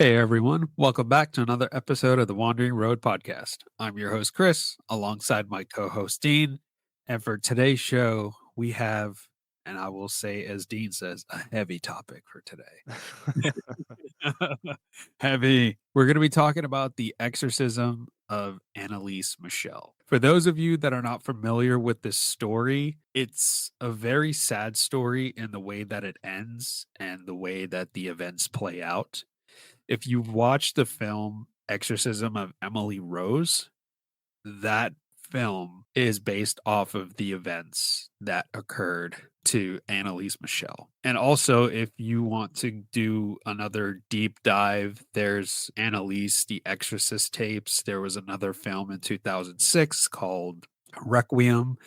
Hey everyone, welcome back to another episode of the Wandering Road podcast. I'm your host Chris, alongside my co-host Dean, and for today's show, we have, and I will say as Dean says, a heavy topic for today. Heavy. We're going to be talking about the exorcism of Anneliese Michel. For those of you that are not familiar with this story, it's a very sad story in the way that it ends and the way that the events play out. If you've watched the film Exorcism of Emily Rose, that film is based off of the events that occurred to Anneliese Michel. And also, if you want to do another deep dive, there's Anneliese, the Exorcist tapes. There was another film in 2006 called Requiem.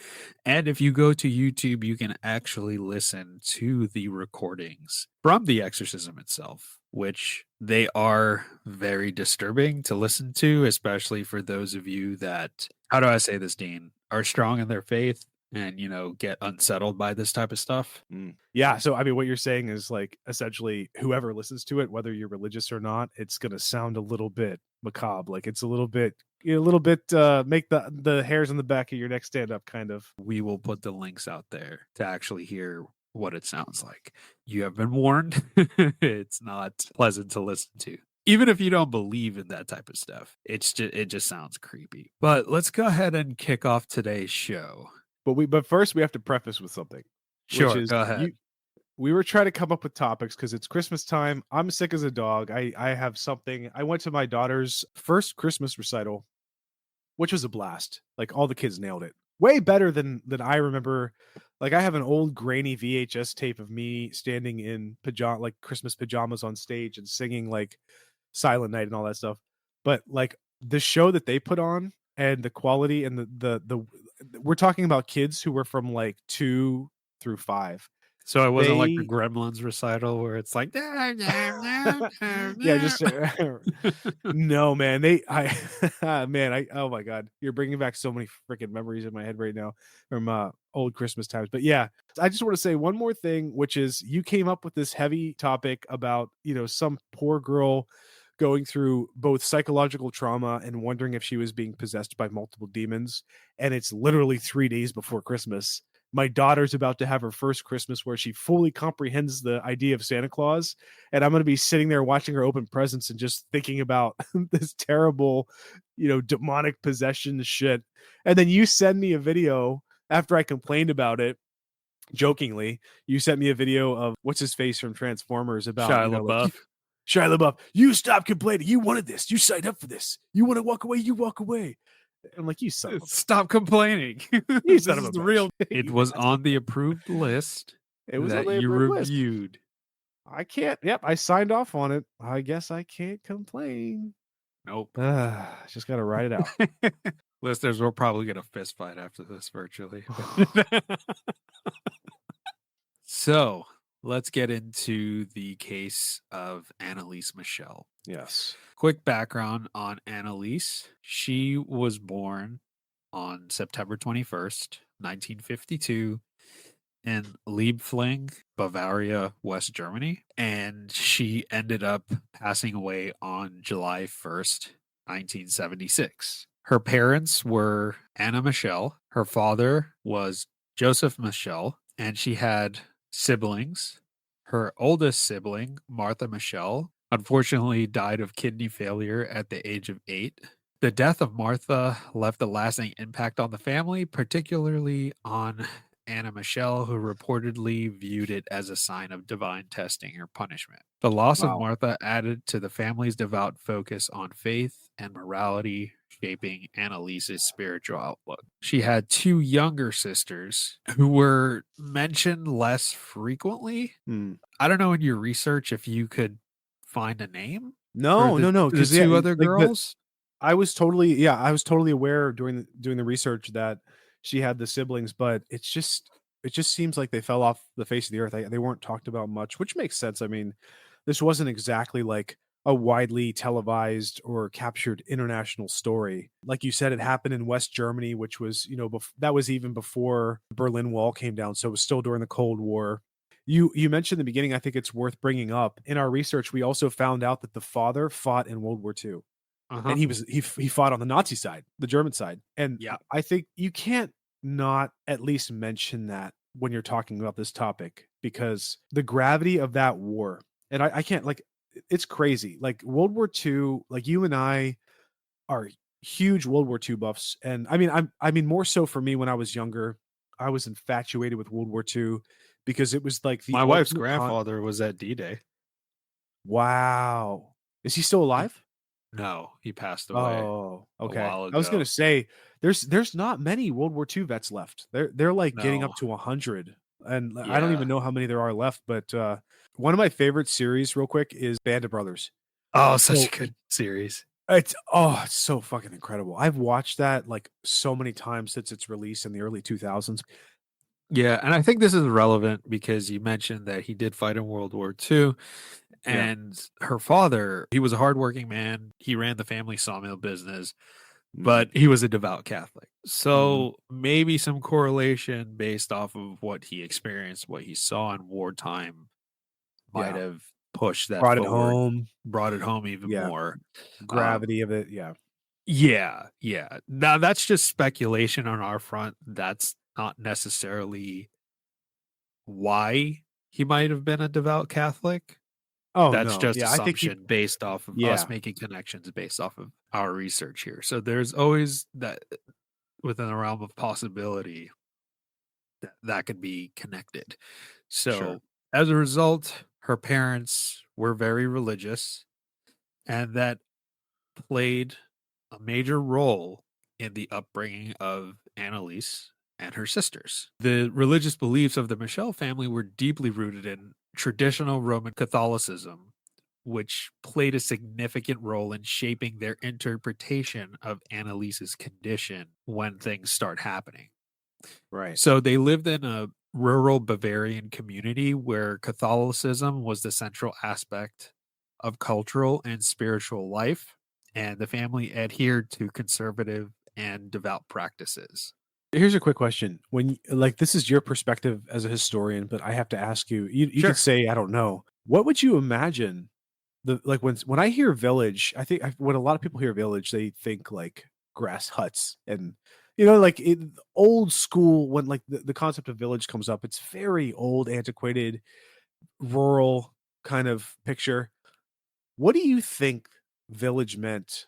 And if you go to YouTube, you can actually listen to the recordings from the exorcism itself, which they are very disturbing to listen to, especially for those of you that, how do I say this, Dean, are strong in their faith and, get unsettled by this type of stuff. Yeah. So, I mean, what you're saying is like essentially whoever listens to it, whether you're religious or not, it's going to sound a little bit macabre. Like it's a little bit, make the hairs on the back of your neck stand up kind of. We will put the links out there to actually hear what it sounds like. You have been warned. It's not pleasant to listen to. Even if you don't believe in that type of stuff, it just sounds creepy. But let's go ahead and kick off today's show. But first we have to preface with something. Sure, go ahead. We were trying to come up with topics because it's Christmas time. I'm sick as a dog. I have something. I went to my daughter's first Christmas recital, which was a blast. Like all the kids nailed it. Way better than I remember. Like I have an old grainy VHS tape of me standing in Christmas pajamas on stage and singing like Silent Night and all that stuff. But like the show that they put on and the quality and the we're talking about kids who were from like 2 through 5. So it wasn't like the Gremlins recital where it's like, yeah, just no, man. Oh my God, you're bringing back so many freaking memories in my head right now from old Christmas times. But yeah, I just want to say one more thing, which is you came up with this heavy topic about some poor girl going through both psychological trauma and wondering if she was being possessed by multiple demons, and it's literally 3 days before Christmas. My daughter's about to have her first Christmas where she fully comprehends the idea of Santa Claus. And I'm going to be sitting there watching her open presents and just thinking about this terrible, demonic possession shit. And then you send me a video after I complained about it. Jokingly, you sent me a video of what's his face from Transformers about Shia LaBeouf. Shia LaBeouf, you stop complaining. You wanted this. You signed up for this. You want to walk away. You walk away. I'm like, you son of a stop complaining. You son of a real. It was on the approved list. It was that on the you reviewed. List. I can't. Yep, I signed off on it. I guess I can't complain. Nope. Just got to write it out. Listeners, we'll probably get a fist fight after this virtually. So let's get into the case of Anneliese Michel. Yes. Quick background on Anneliese. She was born on September 21st, 1952 in Liebfling, Bavaria, West Germany. And she ended up passing away on July 1st, 1976. Her parents were Anna Michel. Her father was Joseph Michel, and she had siblings. Her oldest sibling, Martha Michel, unfortunately died of kidney failure at the age of 8. The death of Martha left a lasting impact on the family, particularly on Anna Michel, who reportedly viewed it as a sign of divine testing or punishment. The loss of Martha added to the family's devout focus on faith and morality, shaping Anneliese's spiritual outlook. She had 2 younger sisters who were mentioned less frequely. I don't know in your research if you could find a name. No, because the 2 other girls. I was totally aware doing the research that she had the siblings, but it just seems like they fell off the face of the earth. They weren't talked about much, which makes sense. I mean, this wasn't exactly like a widely televised or captured international story. Like you said, it happened in West Germany, which was, that was even before the Berlin Wall came down. So it was still during the Cold War. You mentioned in the beginning, I think it's worth bringing up. In our research, we also found out that the father fought in World War II, and Uh-huh. he fought on the Nazi side, the German side, and Yeah. I think you can't not at least mention that when you're talking about this topic, because the gravity of that war, and I can't, like, it's crazy. Like, World War II, like, you and I are huge World War II buffs, and I mean, more so for me when I was younger, I was infatuated with World War II because it was like the My wife's ultimate grandfather was at D-Day. Wow. Is he still He alive? No, he passed away Oh, a okay. while I was gonna ago. say, there's not many World War II vets left. They're, like, getting up No. to 100, and I don't Yeah. even know how many there are left, but, one of my favorite series, real quick, is Band of Brothers. Oh, such a So, good series. it's so fucking incredible. I've watched that, like, so many times since its release in the early 2000s. Yeah, and I think this is relevant because you mentioned that he did fight in World War II, Yeah. and her father, he was a hardworking man. He ran the family sawmill business, Mhm, but he was a devout Catholic. mhm. So maybe some correlation based off of what he experienced, what he saw in wartime might Yeah. have pushed that Brought it forward, home. brought it home even Yeah. more. Gravity of it, yeah. Yeah, yeah. Now that's just speculation on our front. That's not necessarily why he might have been a devout Catholic. Oh, That's no. just Yeah, I think he assumption based off of us yeah, making connections based off of our research here. So there's always that within the realm of possibility that that could be connected. sure. So as a result, her parents were very religious, and that played a major role in the upbringing of Anneliese and her sisters. The religious beliefs of the Michel family were deeply rooted in traditional Roman Catholicism, which played a significant role in shaping their interpretation of Annaliese's condition when things start happening. Right. So they lived in a rural Bavarian community where Catholicism was the central aspect of cultural and spiritual life, and the family adhered to conservative and devout practices. Here's a quick question. Like, this is your perspective as a historian, but I have to ask you, you could Sure. say, "I don't know." What would you imagine like, when I hear village, I think when a lot of people hear village, they think, like, grass huts and, like, old school when, like, the concept of village comes up, it's very old, antiquated, rural kind of picture. What do you think village meant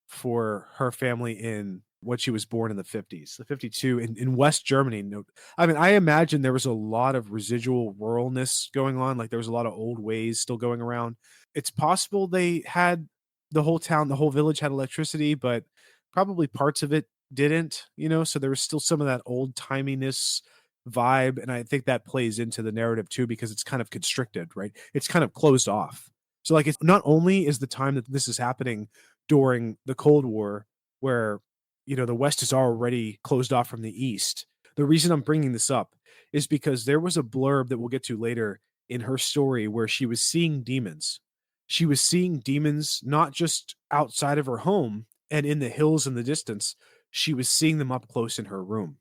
for her family in when she was born in the 50s, the 52 in West Germany? No, I mean, I imagine there was a lot of residual ruralness going on, like, there was a lot of old ways still going around. It's possible they had the whole town, the whole village had electricity, but probably parts of it didn't, so there was still some of that old-timiness vibe, and I think that plays into the narrative too because it's kind of constricted, right? It's kind of closed off. So, like, it's not only is the time that this is happening during the Cold War where, the West is already closed off from the East. The reason I'm bringing this up is because there was a blurb that we'll get to later in her story where she was seeing demons. She was seeing demons not just outside of her home and in the hills in the distance, she was seeing them up close in her room.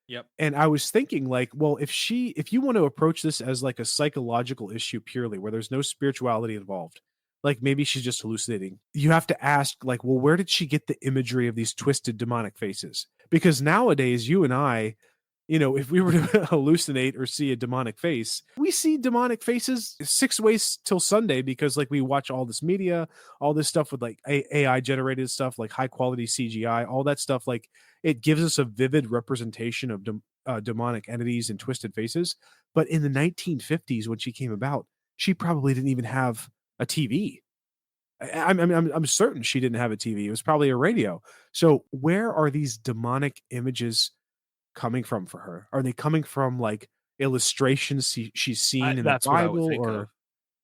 Yep. And I was thinking, like, well, if you want to approach this as like a psychological issue purely where there's no spirituality involved, like maybe she's just hallucinating. You have to ask, like, well, where did she get the imagery of these twisted demonic faces? Because nowadays, you and I, if we were to hallucinate or see a demonic face, we see demonic faces 6 ways till Sunday because, like, we watch all this media, all this stuff with like AI generated stuff, like high quality CGI, all that stuff. Like, it gives us a vivid representation of demonic entities and twisted faces. But in the 1950s, when she came about, she probably didn't even have a TV. I'm certain she didn't have a TV. It was probably a radio. So where are these demonic images coming from for her? Are they coming from, like, illustrations she's seen in the That's what I would Bible think of. or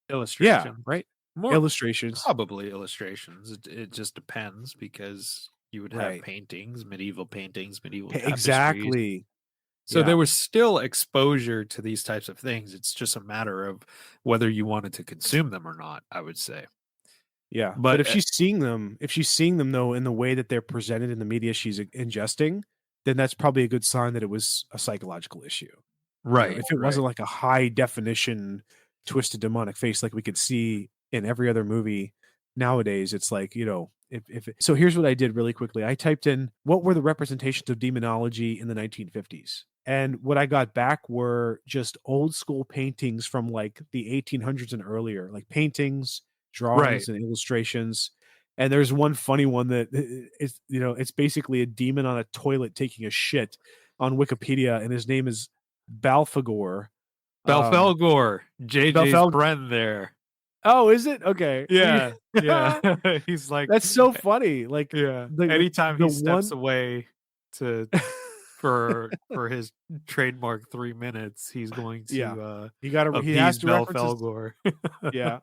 yeah, Illustration. right? More Illustrations. probably illustrations. It just depends because you would have Right. paintings, medieval tapestries. Exactly. So Yeah. there was still exposure to these types of things. It's just a matter of whether you wanted to consume them or not, I would say. Yeah. But But if she's seeing them, though, in the way that they're presented in the media she's ingesting, then that's probably a good sign that it was a psychological issue. Right, if it right. wasn't like a high definition twisted demonic face like we could see in every other movie nowadays, it's like, so here's what I did really quickly. I typed in what were the representations of demonology in the 1950s. And what I got back were just old school paintings from like the 1800s and earlier, like paintings, Right. drawings, and illustrations. And there's one funny one that it's basically a demon on a toilet taking a shit on Wikipedia, and his name is Balfagor. Um, Belfelgor, JJ's Belfel. friend there. Oh, is it? Okay. Yeah, yeah. He's like, That's so funny. Like yeah. Anytime the he steps one. away to for his trademark 3 minutes, he's going Yeah, to he has appease to reference his. Belfelgor. Yeah.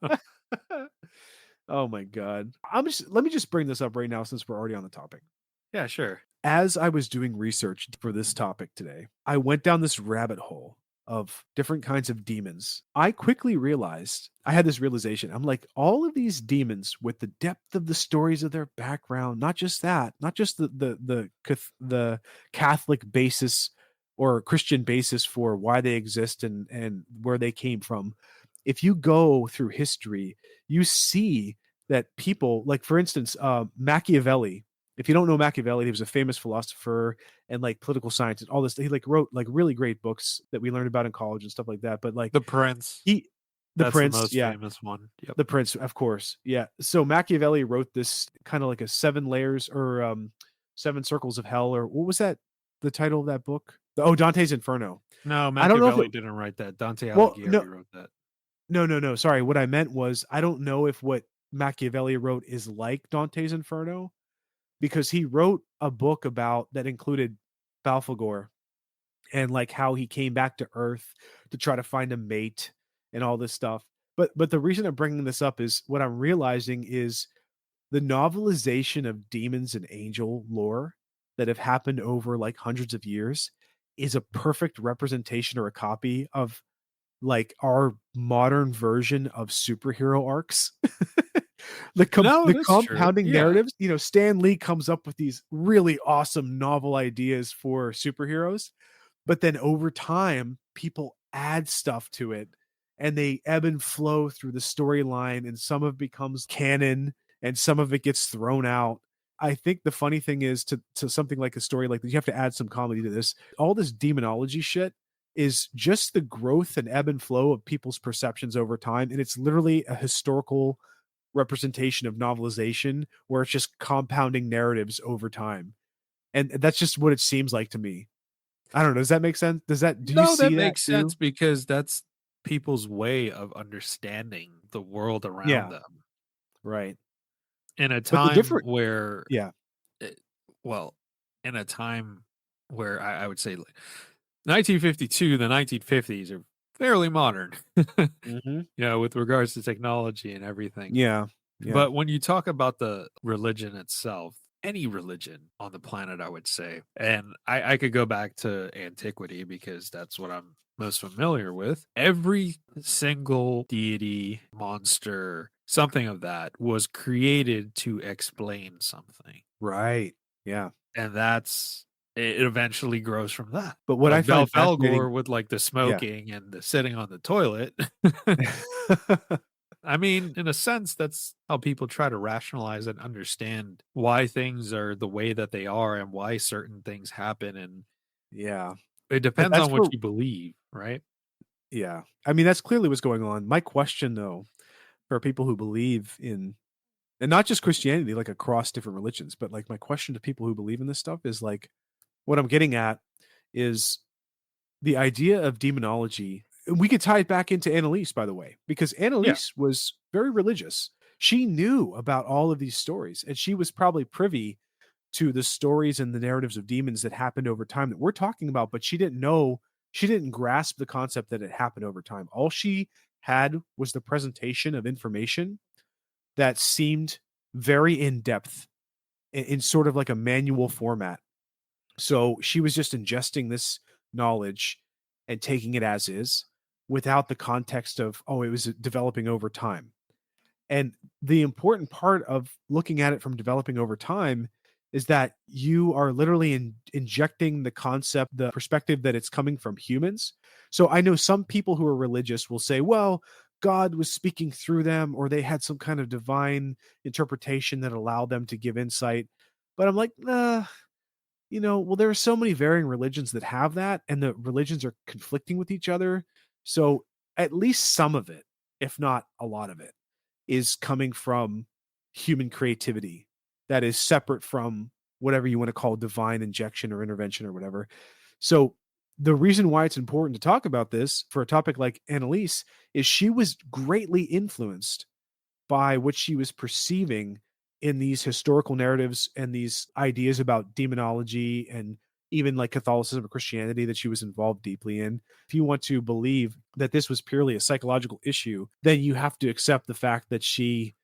Oh my god. Let me just bring this up right now since we're already on the topic. Yeah, sure. As I was doing research for this topic today, I went down this rabbit hole of different kinds of demons. I quickly realized, I had this realization. I'm like, all of these demons with the depth of the stories of their background, not just that, not just the Catholic basis or Christian basis for why they exist and where they came from. If you go through history, you see that people, like for instance, Machiavelli. If you don't know Machiavelli, he was a famous philosopher and like political scientist, all this. He like wrote like really great books that we learned about in college and stuff like that. But like The Prince. he, the That's the Prince, most yeah, famous one. Yep. the Prince, of course, yeah. So Machiavelli wrote this kind of like a 7 layers or 7 circles of hell, or what was that? The title of that book? Oh, Dante's Inferno. No, I don't know if it. Machiavelli didn't write that. Dante Well, Alighieri wrote that. no. Sorry, what I meant was I don't know if what Machiavelli wrote is like Dante's Inferno, because he wrote a book about that included Balfagor and like how he came back to Earth to try to find a mate and all this stuff. But the reason I'm bringing this up is what I'm realizing is the novelization of demons and angel lore that have happened over like hundreds of years is a perfect representation or a copy of like our modern version of superhero arcs. No, The that's true. compounding Yeah. narratives, Stan Lee comes up with these really awesome novel ideas for superheroes, but then over time people add stuff to it and they ebb and flow through the storyline, and some of it becomes canon and some of it gets thrown out. I think the funny thing is to something like a story like this, you have to add some comedy to this. All this demonology shit is just the growth and ebb and flow of people's perceptions over time, and it's literally a historical representation of novelization where it's just compounding narratives over time. And that's just what it seems like to me. I don't know. Does that make sense? Do you No, that see that makes too? sense because that's people's way of understanding the world around Yeah, them right. in a But the time different, where, yeah. eh, well, in a time where I would say like 1952, the 1950s are fairly modern, Hmm. with regards to technology and everything. Yeah, yeah, But when you talk about the religion itself, any religion on the planet, I would say, and I could go back to antiquity because that's what I'm most familiar with. Every single deity, monster, something of that was created to explain something. right. Yeah. And it eventually grows from that. But what I Like find fascinating, Belfalgor with like the yeah. smoking and the sitting on the toilet. I mean, in a sense, that's how people try to rationalize and understand why things are the way that they are and why certain things happen. And Yeah. it But depends that's on what where, you believe, right? yeah. I mean, that's clearly what's going on. My question though, for people who believe in, and not just Christianity, like across different religions, but like my question to people who believe in this stuff is like, what I'm getting at is the idea of demonology. We could tie it back into Anneliese, by the way, because Yeah. Anneliese was very religious. She knew about all of these stories, and she was probably privy to the stories and the narratives of demons that happened over time that we're talking about, but she didn't grasp the concept that it happened over time. All she had was the presentation of information that seemed very in depth in sort of like a manual format. So she was just ingesting this knowledge and taking it as is without the context of, oh, it was developing over time. And the important part of looking at it from developing over time is that you are literally injecting the concept, the perspective that it's coming from humans. So I know some people who are religious will say, well, God was speaking through them, or they had some kind of divine interpretation that allowed them to give insight. But I'm like, nah, well, there are so many varying religions that have that, and the religions are conflicting with each other. So at least some of it, if not a lot of it, is coming from human creativity that is separate from whatever you want to call divine injection or intervention or whatever. So the reason why it's important to talk about this for a topic like Anneliese is she was greatly influenced by what she was perceiving in these historical narratives and these ideas about demonology and even like Catholicism or Christianity that she was involved deeply in. If you want to believe that this was purely a psychological issue, then you have to accept the fact that she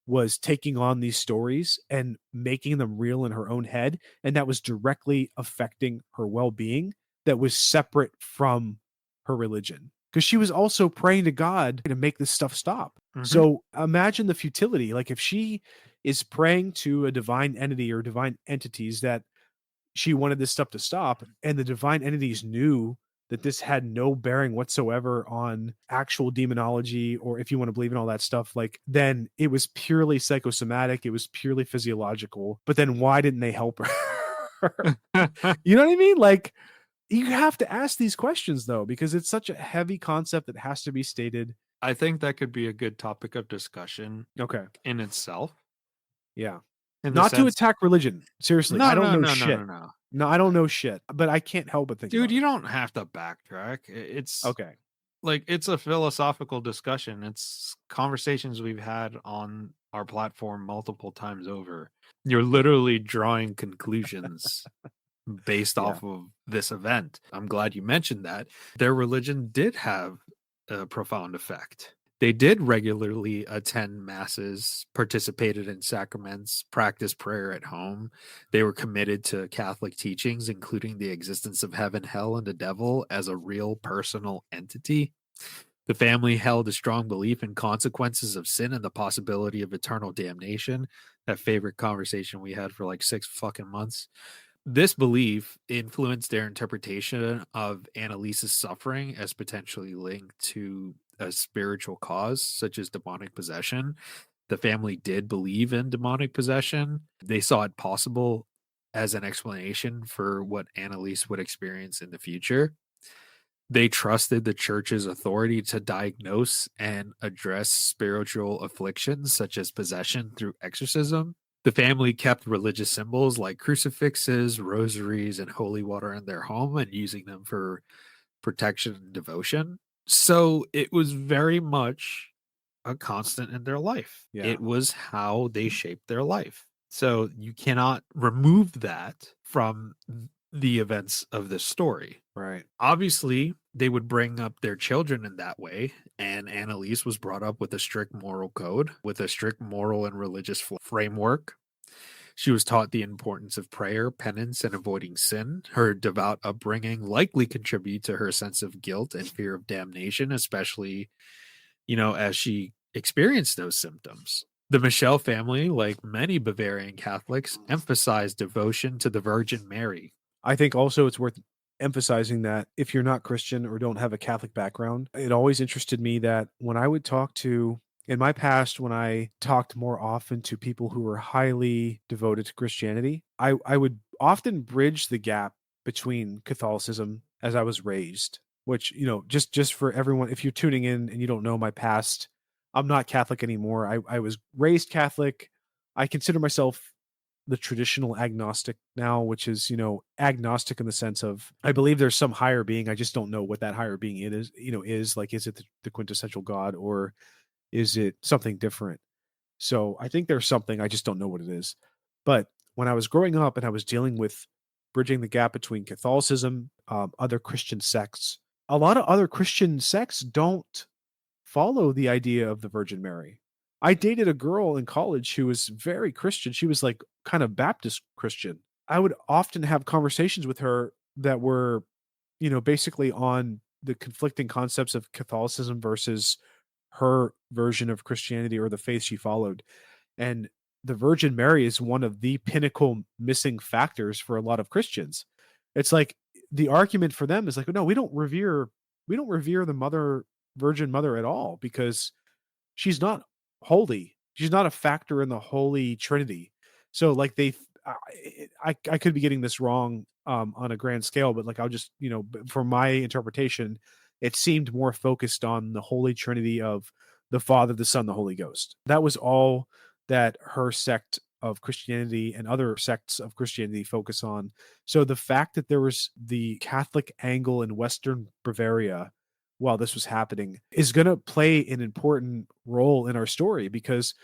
was taking on these stories and making them real in her own head. And that was directly affecting her well being, that was separate from her religion. Because she was also praying to God to make this stuff stop. Mhm. So imagine the futility. Like if she is praying to a divine entity or divine entities that she wanted this stuff to stop, and the divine entities knew that this had no bearing whatsoever on actual demonology, or if you want to believe in all that stuff, like then it was purely psychosomatic, it was purely physiological. But then why didn't they help her? You know what I mean? Like you have to ask these questions though, because it's such a heavy concept that has to be stated. I think that could be a good topic of discussion Okay. in itself, Yeah. in the Not to sense. attack religion. Seriously. I No, don't no, know no, no, shit. no, no. No, I don't know shit, but I can't help but think Dude, about you it. don't have to backtrack. It's Okay. like it's a philosophical discussion. It's conversations we've had on our platform multiple times over. You're literally drawing conclusions based Yeah. off of this event. I'm glad you mentioned that. Their religion did have a profound effect. They did regularly attend masses, participated in sacraments, practiced prayer at home. They were committed to Catholic teachings, including the existence of heaven, hell, and the devil as a real personal entity. The family held a strong belief in consequences of sin and the possibility of eternal damnation. That favorite conversation we had for like 6 fucking months. This belief influenced their interpretation of Annaliese's suffering as potentially linked to a spiritual cause, such as demonic possession. The family did believe in demonic possession. They saw it possible as an explanation for what Annalise would experience in the future. They trusted the church's authority to diagnose and address spiritual afflictions such as possession through exorcism. The family kept religious symbols like crucifixes, rosaries, and holy water in their home and using them for protection and devotion. So it was very much a constant in their life. Yeah. It was how they shaped their life. So you cannot remove that from the events of this story. Right. Obviously, they would bring up their children in that way, and Annalise was brought up with a strict moral code, with a strict moral and religious framework. She was taught the importance of prayer, penance, and avoiding sin. Her devout upbringing likely contributed to her sense of guilt and fear of damnation, especially, as she experienced those symptoms. The Michel family, like many Bavarian Catholics, emphasized devotion to the Virgin Mary. I think also it's worth emphasizing that if you're not Christian or don't have a Catholic background, it always interested me that when I would talk to, in my past, when I talked more often to people who were highly devoted to Christianity, I would often bridge the gap between Catholicism as I was raised, which, just for everyone, if you're tuning in and you don't know my past, I'm not Catholic anymore. I was raised Catholic. I consider myself the traditional agnostic now, which is, agnostic in the sense of I believe there's some higher being. I just don't know what that higher being is like, is it the quintessential God or is it something different? So I think there's something, I just don't know what it is. But when I was growing up and I was dealing with bridging the gap between Catholicism, other Christian sects, a lot of other Christian sects don't follow the idea of the Virgin Mary. I dated a girl in college who was very Christian. She was like kind of Baptist Christian. I would often have conversations with her that were, basically on the conflicting concepts of Catholicism versus her version of Christianity or the faith she followed. And the Virgin Mary is one of the pinnacle missing factors for a lot of Christians. It's like the argument for them is like, no, we don't revere the Virgin Mother at all because she's not holy. She's not a factor in the Holy Trinity. So like I could be getting this wrong on a grand scale, but like I'll just, from my interpretation, it seemed more focused on the Holy Trinity of the Father, the Son, the Holy Ghost. That was all that her sect of Christianity and other sects of Christianity focus on. So the fact that there was the Catholic angle in Western Bavaria while this was happening is going to play an important role in our story, because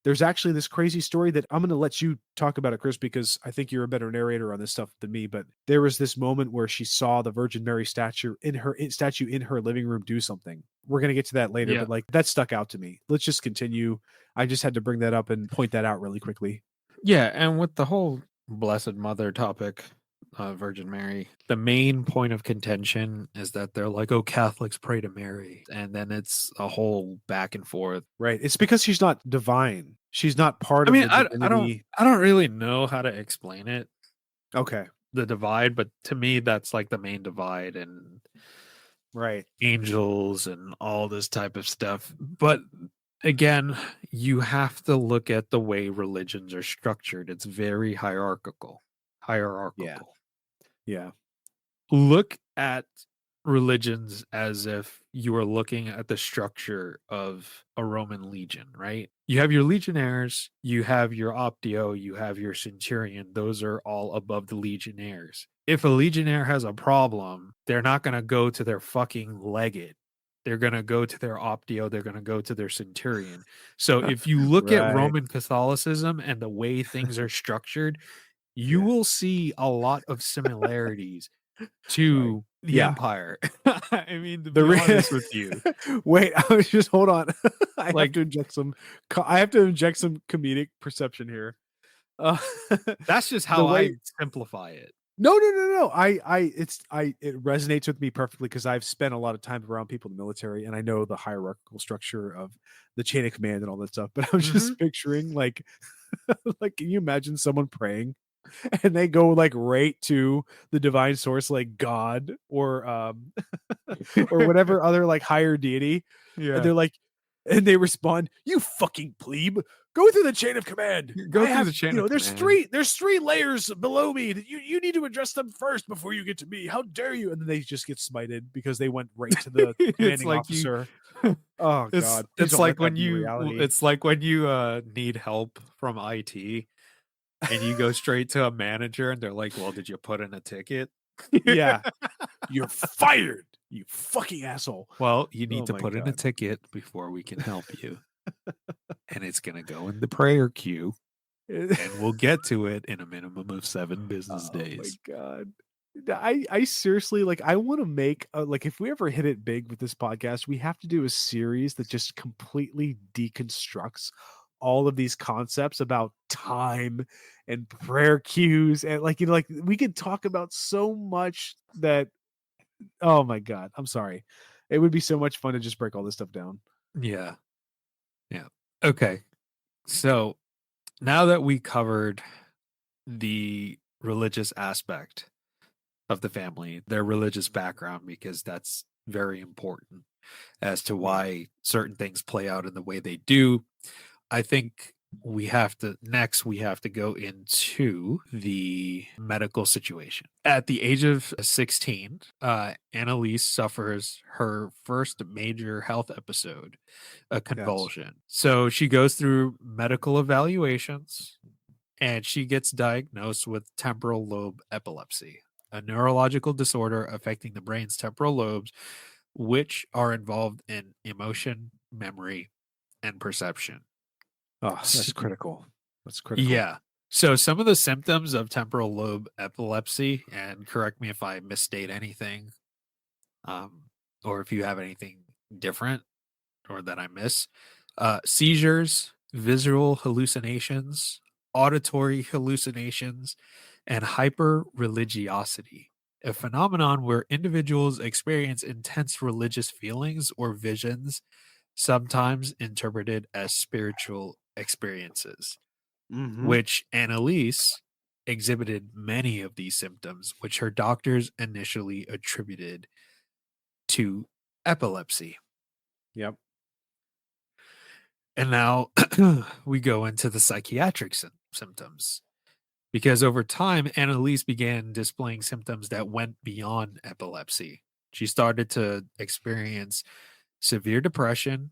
there's actually this crazy story that I'm going to let you talk about it, Chris, because I think you're a better narrator on this stuff than me. But there was this moment where she saw the Virgin Mary statue in her living room do something. We're going to get to that later, but like that stuck out to me. Let's just continue. I just had to bring that up and point that out really quickly. Yeah, and with the whole Blessed Mother topic, Virgin Mary, the main point of contention is that they're like, oh, Catholics pray to Mary. And then it's a whole back and forth. Right. It's because she's not divine. She's not part of the divinity. I don't really know how to explain it. Okay. The divide, but to me, that's like the main divide, and right, angels and all this type of stuff. But again, you have to look at the way religions are structured. It's very hierarchical. Yeah. Look at religions as if you are looking at the structure of a Roman legion, right? You have your legionnaires, you have your optio, you have your centurion. Those are all above the legionnaires. If a legionnaire has a problem, they're not going to go to their fucking legate. They're going to go to their optio. They're going to go to their centurion. So if you look at Roman Catholicism and the way things are structured, you will see a lot of similarities to the empire. I mean, to be honest with you. Wait, I was just hold on. I have to inject some comedic perception here. That's just how I simplify it. No. It resonates with me perfectly because I've spent a lot of time around people in the military and I know the hierarchical structure of the chain of command and all that stuff. But I was just picturing like can you imagine someone praying and they go like right to the divine source, like God or or whatever other like higher deity. Yeah. And they're like, and they respond, "You fucking plebe, go through the chain of command. Go through the chain of command. There's three layers below me that you need to address them first before you get to me. How dare you?" And then they just get smited because they went right to the commanding officer. Oh God. It's like when you need help from IT and you go straight to a manager and they're like, "Well, did you put in a ticket?" Yeah. You're fired, you fucking asshole. Well, you need to put in a ticket before we can help you. And it's going to go in the prayer queue. And we'll get to it in a minimum of 7 business days. Oh my God. I seriously, like, I want to make like, if we ever hit it big with this podcast, we have to do a series that just completely deconstructs all of these concepts about time and prayer queues. And like, like we could talk about so much that, oh my God, I'm sorry. It would be so much fun to just break all this stuff down. Yeah. Yeah. Okay. So now that we covered the religious aspect of the family, their religious background, because that's very important as to why certain things play out in the way they do, I think we have to go into the medical situation. At the age of 16, Anneliese suffers her first major health episode, a convulsion. Yes. So she goes through medical evaluations and she gets diagnosed with temporal lobe epilepsy, a neurological disorder affecting the brain's temporal lobes, which are involved in emotion, memory, and perception. Oh, that's critical. That's critical. Yeah. So some of the symptoms of temporal lobe epilepsy, and correct me if I misstate anything, or if you have anything different or that I miss, seizures, visual hallucinations, auditory hallucinations, and hyper-religiosity, a phenomenon where individuals experience intense religious feelings or visions, sometimes interpreted as spiritual experiences. Mhm. which Anneliese exhibited many of these symptoms, which her doctors initially attributed to epilepsy. Yep. And now we go into the psychiatric symptoms. Because over time, Annalise began displaying symptoms that went beyond epilepsy. She started to experience severe depression.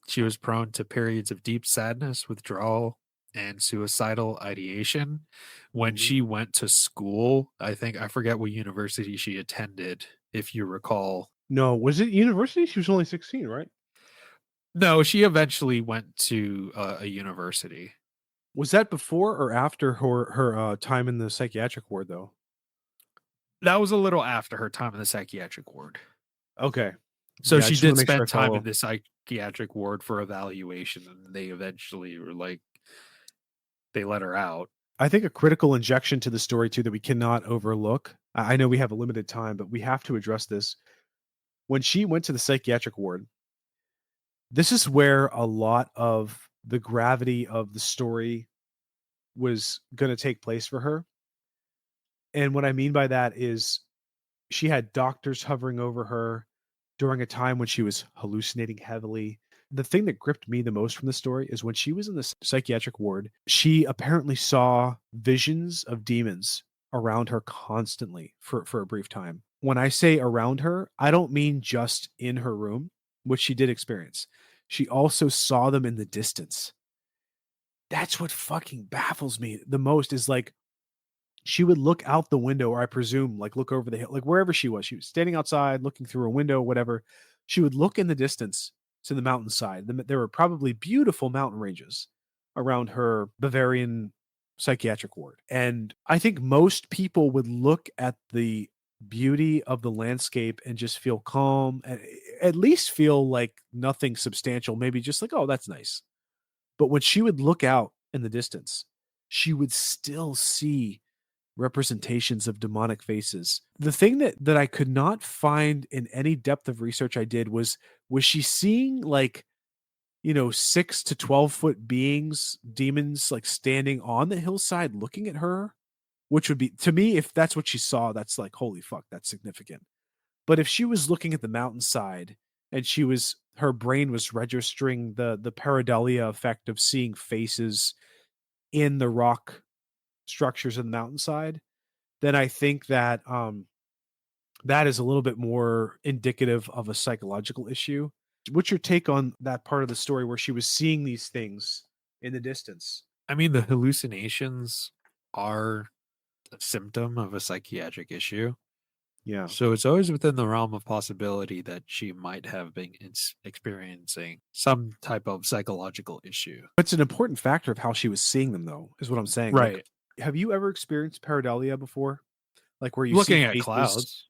She was prone to periods of deep sadness, withdrawal, and suicidal ideation. When Mhm. she went to school, I forget what university she attended, if you recall. No, was it university? She was only 16, right? No, she eventually went to a university. Was that before or after her time in the psychiatric ward, though? That was a little after her time in the psychiatric ward. Okay. So Yeah, I she just wanna did make sure I spend time in follow. the psychiatric ward for evaluation, and they eventually were like, they let her out. I think a critical injection to the story too that we cannot overlook. I know we have a limited time, but we have to address this. When she went to the psychiatric ward, this is where a lot of the gravity of the story was gonna take place for her. And what I mean by that is she had doctors hovering over her during a time when she was hallucinating heavily. The thing that gripped me the most from the story is when she was in the psychiatric ward, she apparently saw visions of demons around her constantly for a brief time. When I say around her, I don't mean just in her room, which she did experience. She also saw them in the distance. That's what fucking baffles me the most is like she would look out the window, or I presume, like, look over the hill, like, wherever she was. She was standing outside, looking through a window, whatever. She would look in the distance to the mountainside. There were probably beautiful mountain ranges around her Bavarian psychiatric ward. And I think most people would look at the beauty of the landscape and just feel calm, and at least feel like nothing substantial, maybe just like, oh, that's nice. But when she would look out in the distance, she would still see representations of demonic faces. The thing that I could not find in any depth of research I did was she seeing like, 6 to 12-foot beings, demons like standing on the hillside looking at her, which would be to me, if that's what she saw, that's like, holy fuck, that's significant. But if she was looking at the mountainside and her brain was registering the pareidolia effect of seeing faces in the rock structures of the mountainside, then I think that, that is a little bit more indicative of a psychological issue. What's your take on that part of the story where she was seeing these things in the distance? I mean, the hallucinations are a symptom of a psychiatric issue. Yeah. So it's always within the realm of possibility that she might have been experiencing some type of psychological issue. It's an important factor of how she was seeing them, though, is what I'm saying. Like, Right. have you ever experienced pareidolia before? Like, where you see Looking at faces, clouds.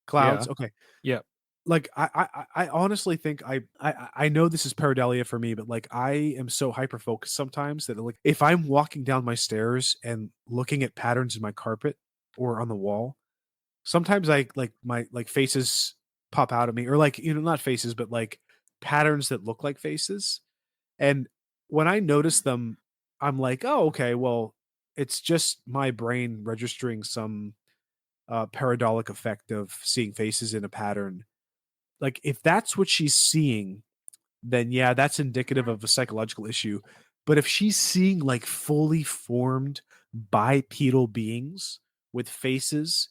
clouds? Yeah. Okay. Yeah. Like, I honestly think I know this is pareidolia for me, but, like, I am so hyper focused sometimes that, like, if I'm walking down my stairs and looking at patterns in my carpet or on the wall, sometimes I like my like faces pop out at me, or like, not faces, but like patterns that look like faces. And when I notice them, I'm like, oh, okay, well, it's just my brain registering some pareidotic effect of seeing faces in a pattern. Like, if that's what she's seeing, then yeah, that's indicative of a psychological issue. But if she's seeing like fully formed bipedal beings with faces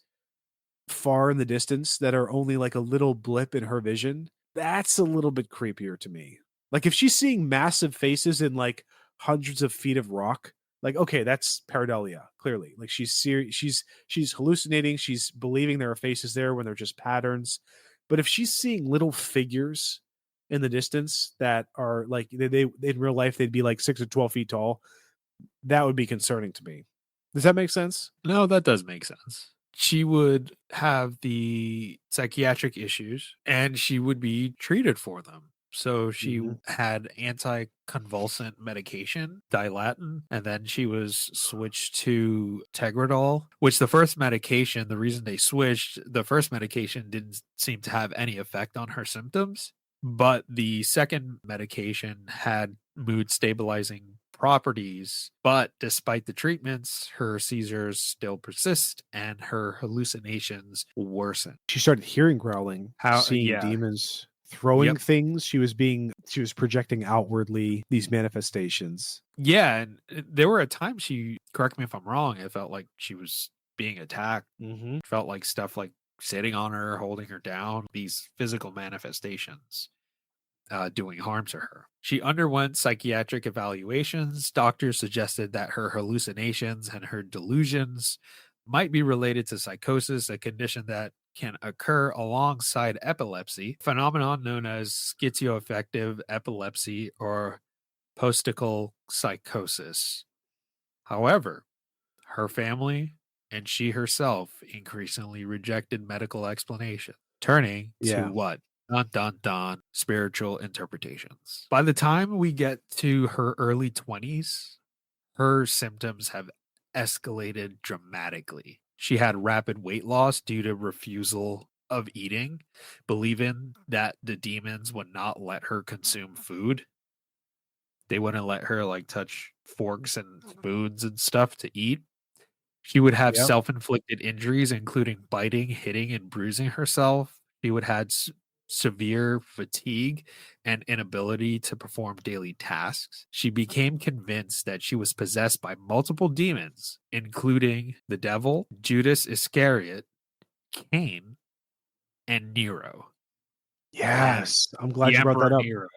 far in the distance that are only like a little blip in her vision, that's a little bit creepier to me. Like, if she's seeing massive faces in like hundreds of feet of rock, like, okay, that's pareidolia, clearly. Like, she's hallucinating, she's believing there are faces there when they're just patterns. But if she's seeing little figures in the distance that are like they in real life they'd be like 6 to 12 feet tall, that would be concerning to me. Does that make sense? No, that does make sense. She would have the psychiatric issues and she would be treated for them. So she Mhm. had anticonvulsant medication, Dilatin, and then she was switched to Tegretol, which the reason they switched, the first medication didn't seem to have any effect on her symptoms. But the second medication had mood stabilizing properties, but despite the treatments, her seizures still persist and her hallucinations worsen. She started hearing growling, How seeing yeah. demons, throwing Yep. things. She was projecting outwardly these manifestations. Yeah, and there were at times she correct me if I'm wrong, it felt like she was being attacked. Mm-hmm. Felt like stuff like sitting on her, holding her down, these physical manifestations doing harm to her. She underwent psychiatric evaluations. Doctors suggested that her hallucinations and her delusions might be related to psychosis, a condition that can occur alongside epilepsy, phenomenon known as schizoaffective epilepsy or postical psychosis. However, her family and she herself increasingly rejected medical explanation, turning to Yeah. what? Dun dun dun, spiritual interpretations. By the time we get to her early 20s, her symptoms have escalated dramatically. She had rapid weight loss due to refusal of eating, believing that the demons would not let her consume food. They wouldn't let her like touch forks and spoons and stuff to eat. She would have Yep. self-inflicted injuries, including biting, hitting, and bruising herself. She would have severe fatigue and inability to perform daily tasks. She became convinced that she was possessed by multiple demons, including the devil, Judas Iscariot, Cain, and Nero. And Yes. I'm the glad you brought Emperor that up. Nero.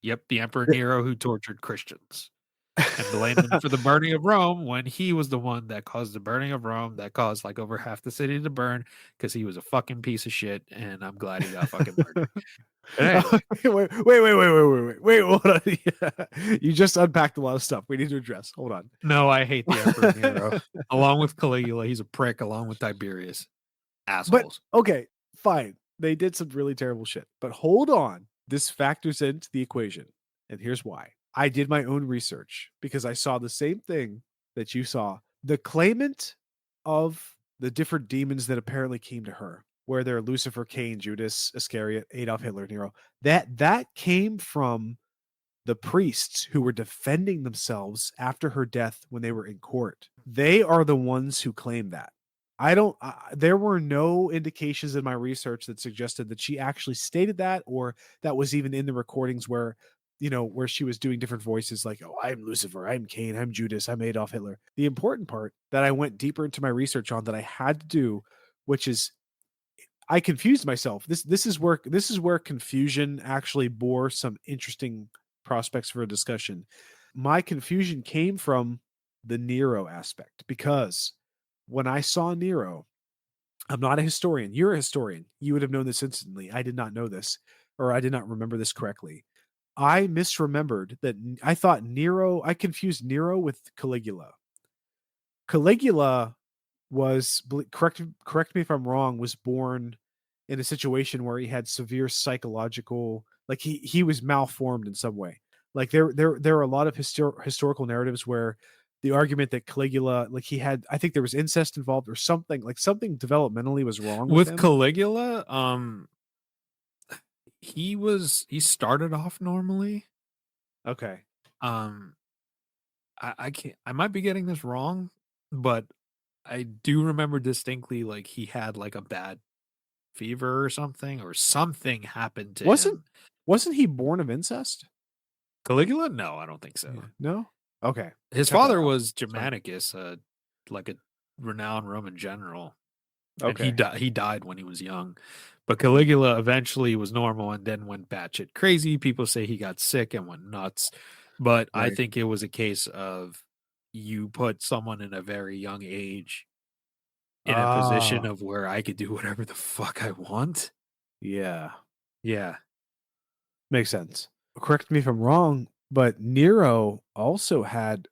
Yep, the Emperor Nero who tortured Christians and blamed him for the burning of Rome when he was the one that caused the burning of Rome, that caused like over half the city to burn because he was a fucking piece of shit. And I'm glad he got fucking murdered. But anyway, Wait, hold on. You just unpacked a lot of stuff we need to address. Hold on. no, I hate the Emperor Nero along with Caligula. He's a prick along with Tiberius. But Assholes. okay, fine. They did some really terrible shit. But hold on. This factors into the equation. And here's why. I did my own research because I saw the same thing that you saw. The claimant of the different demons that apparently came to her, where they're Lucifer, Cain, Judas, Iscariot, Adolf Hitler, Nero, that came from the priests who were defending themselves after her death when they were in court. They are the ones who claim that. I don't, there were no indications in my research that suggested that she actually stated that, or that was even in the recordings where, where she was doing different voices like, oh, I'm Lucifer, I'm Cain, I'm Judas, I'm Adolf Hitler. The important part that I went deeper into my research on that I had to do, which is I confused myself. This is where confusion actually bore some interesting prospects for a discussion. My confusion came from the Nero aspect because when I saw Nero, I'm not a historian. You're a historian. You would have known this instantly. I did not know this, or I did not remember this correctly. I misremembered that I thought Nero, I confused Nero with Caligula. Caligula was correct me if I'm wrong, was born in a situation where he had severe psychological, like he was malformed in some way. Like there are a lot of historical narratives where the argument that Caligula, like he had, I think there was incest involved or something, like something developmentally was wrong with With him. Caligula, he started off normally. Okay. Um I can't, I might be getting this wrong, but I do remember distinctly like he had like a bad fever or something happened to Wasn't him. wasn't he born of incest? Caligula? No, I don't think Yeah. so. No? Okay. His Check that father out. was It's fine. Germanicus, like a renowned Roman general, and Okay. he died when he was young. But Caligula eventually was normal and then went batshit crazy. People say he got sick and went nuts, but I Right. think it was a case of you put someone in a very young age in a position Ah, of where I could do whatever the fuck I want. yeah. Yeah. Makes sense. Correct me if I'm wrong, but Nero also had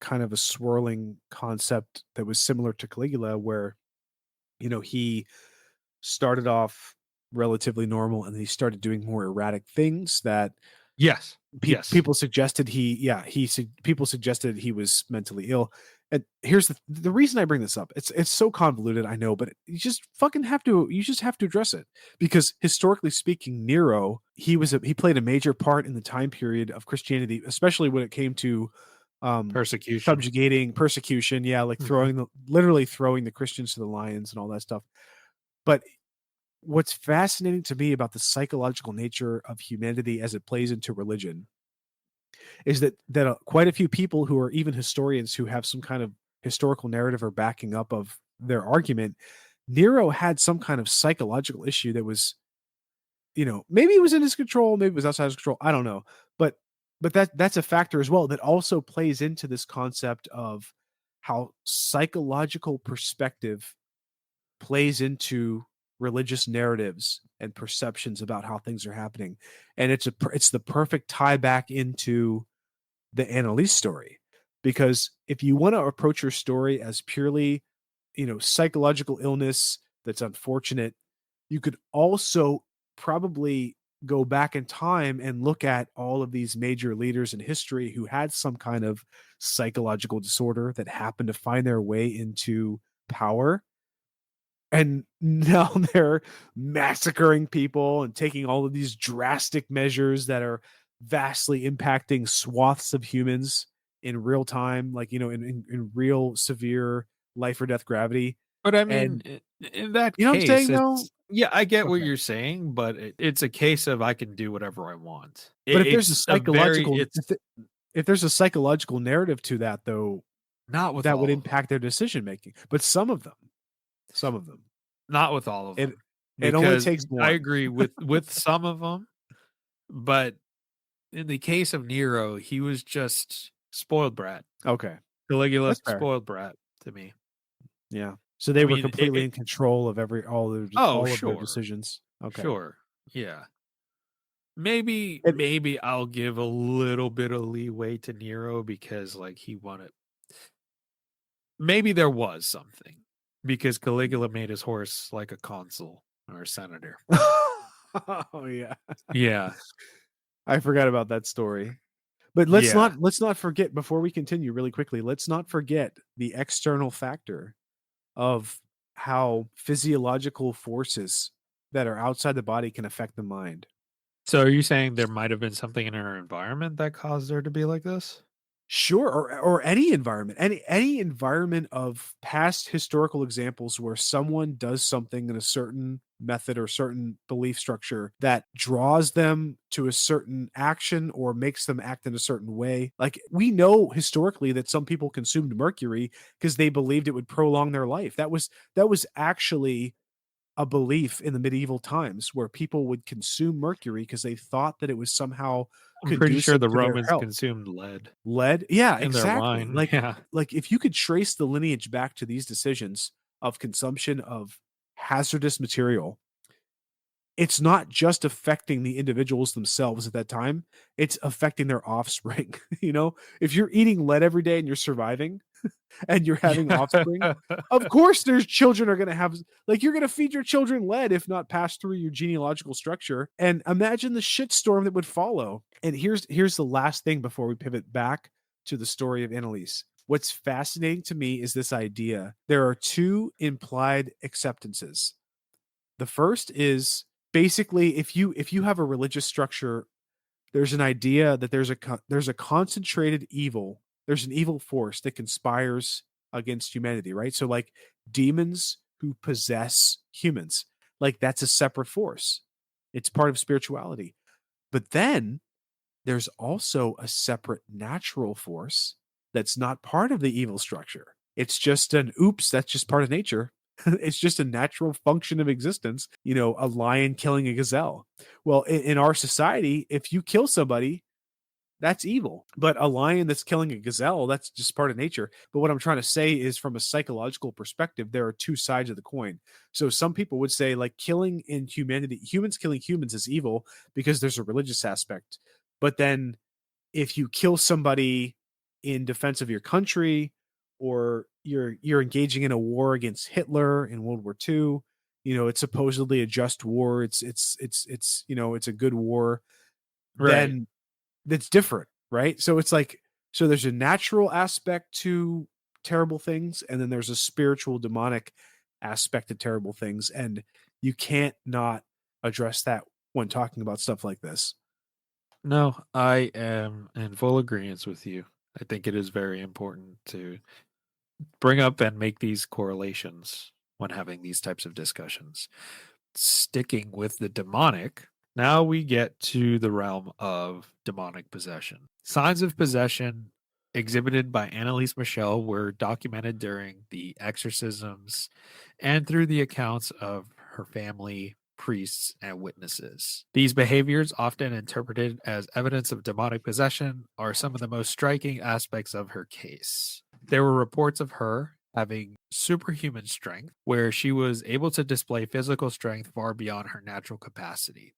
kind of a swirling concept that was similar to Caligula, where, he started off relatively normal and he started doing more erratic things that Yes. Yes. people suggested people suggested he was mentally ill. And here's the reason I bring this up. It's so convoluted, I know, but you just have to address it because historically speaking, Nero, he played a major part in the time period of Christianity, especially when it came to Persecution. subjugating persecution. Yeah, like Mhm. literally throwing the Christians to the lions and all that stuff. But what's fascinating to me about the psychological nature of humanity as it plays into religion is that quite a few people who are even historians who have some kind of historical narrative or backing up of their argument, Nero had some kind of psychological issue that was, maybe it was in his control, maybe it was outside his control. I don't know, but that's a factor as well that also plays into this concept of how psychological perspective plays into religious narratives and perceptions about how things are happening, and it's the perfect tie back into the Anneliese story. Because if you want to approach your story as purely, psychological illness that's unfortunate, you could also probably go back in time and look at all of these major leaders in history who had some kind of psychological disorder that happened to find their way into power, and now they're massacring people and taking all of these drastic measures that are vastly impacting swaths of humans in real time, like, in real severe life or death gravity. But I mean, And in that you know what I'm case, saying though? it's yeah, I get what Okay. you're saying, but it's a case of I can do whatever I want. But if there's a It's a very psychological it's if there's a psychological narrative to that though, not with that would all of them. impact their decision making. But some of them. Not with all of It them, it only because takes I one. agree with some of them, but in the case of Nero, he was just spoiled brat. Okay. Caligula, That's fair. spoiled brat to me. Yeah. So they I were mean, completely in control of oh, all of their sure, decisions. Okay. sure, yeah. Maybe It maybe I'll give a little bit of leeway to Nero because, like, he wanted maybe there was something, because Caligula made his horse like a consul or a senator. Oh, yeah. Yeah, I forgot about that story. But yeah. let's not forget before we continue really quickly, let's not forget the external factor of how physiological forces that are outside the body can affect the mind. So are you saying there might have been something in her environment that caused her to be like this? Sure, or any environment, any environment of past historical examples where someone does something in a certain method or certain belief structure that draws them to a certain action or makes them act in a certain way. Like we know historically that some people consumed mercury because they believed it would prolong their life. That was actually a belief in the medieval times where people would consume mercury because they thought that it was somehow I'm pretty sure conducive the to their Romans health. consumed lead Lead? Yeah, in their exactly. wine. Like Yeah. like, if you could trace the lineage back to these decisions of consumption of hazardous material, it's not just affecting the individuals themselves at that time, it's affecting their offspring, you know? If you're eating lead every day and you're surviving, and you're having Yeah. offspring, of course there's children are gonna have like, you're gonna feed your children lead if not pass through your genealogical structure, and imagine the shitstorm that would follow. And here's the last thing before we pivot back to the story of Annalise. What's fascinating to me is this idea. There are two implied acceptances. The first is basically if you have a religious structure, there's an idea that there's a concentrated evil. There's an evil force that conspires against humanity, right? So like demons who possess humans, like that's a separate force. It's part of spirituality. But then there's also a separate natural force that's not part of the evil structure. It's just an oops, that's just part of nature. It's just a natural function of existence, a lion killing a gazelle. Well, in our society, if you kill somebody, that's evil. But a lion that's killing a gazelle, that's just part of nature. But what I'm trying to say is from a psychological perspective, there are two sides of the coin. So some people would say, like, killing in humanity, humans killing humans is evil because there's a religious aspect. But then if you kill somebody in defense of your country, or you're engaging in a war against Hitler in World War II, it's supposedly a just war. It's a good war. Right. Then that's different, right? So it's like, so there's a natural aspect to terrible things, and then there's a spiritual demonic aspect to terrible things, and you can't not address that when talking about stuff like this. No, I am in full agreement with you. I think it is very important to bring up and make these correlations when having these types of discussions. Sticking with the demonic, now we get to the realm of demonic possession. Signs of possession exhibited by Anneliese Michel were documented during the exorcisms and through the accounts of her family, priests, and witnesses. These behaviors, often interpreted as evidence of demonic possession, are some of the most striking aspects of her case. There were reports of her having superhuman strength, where she was able to display physical strength far beyond her natural capacity.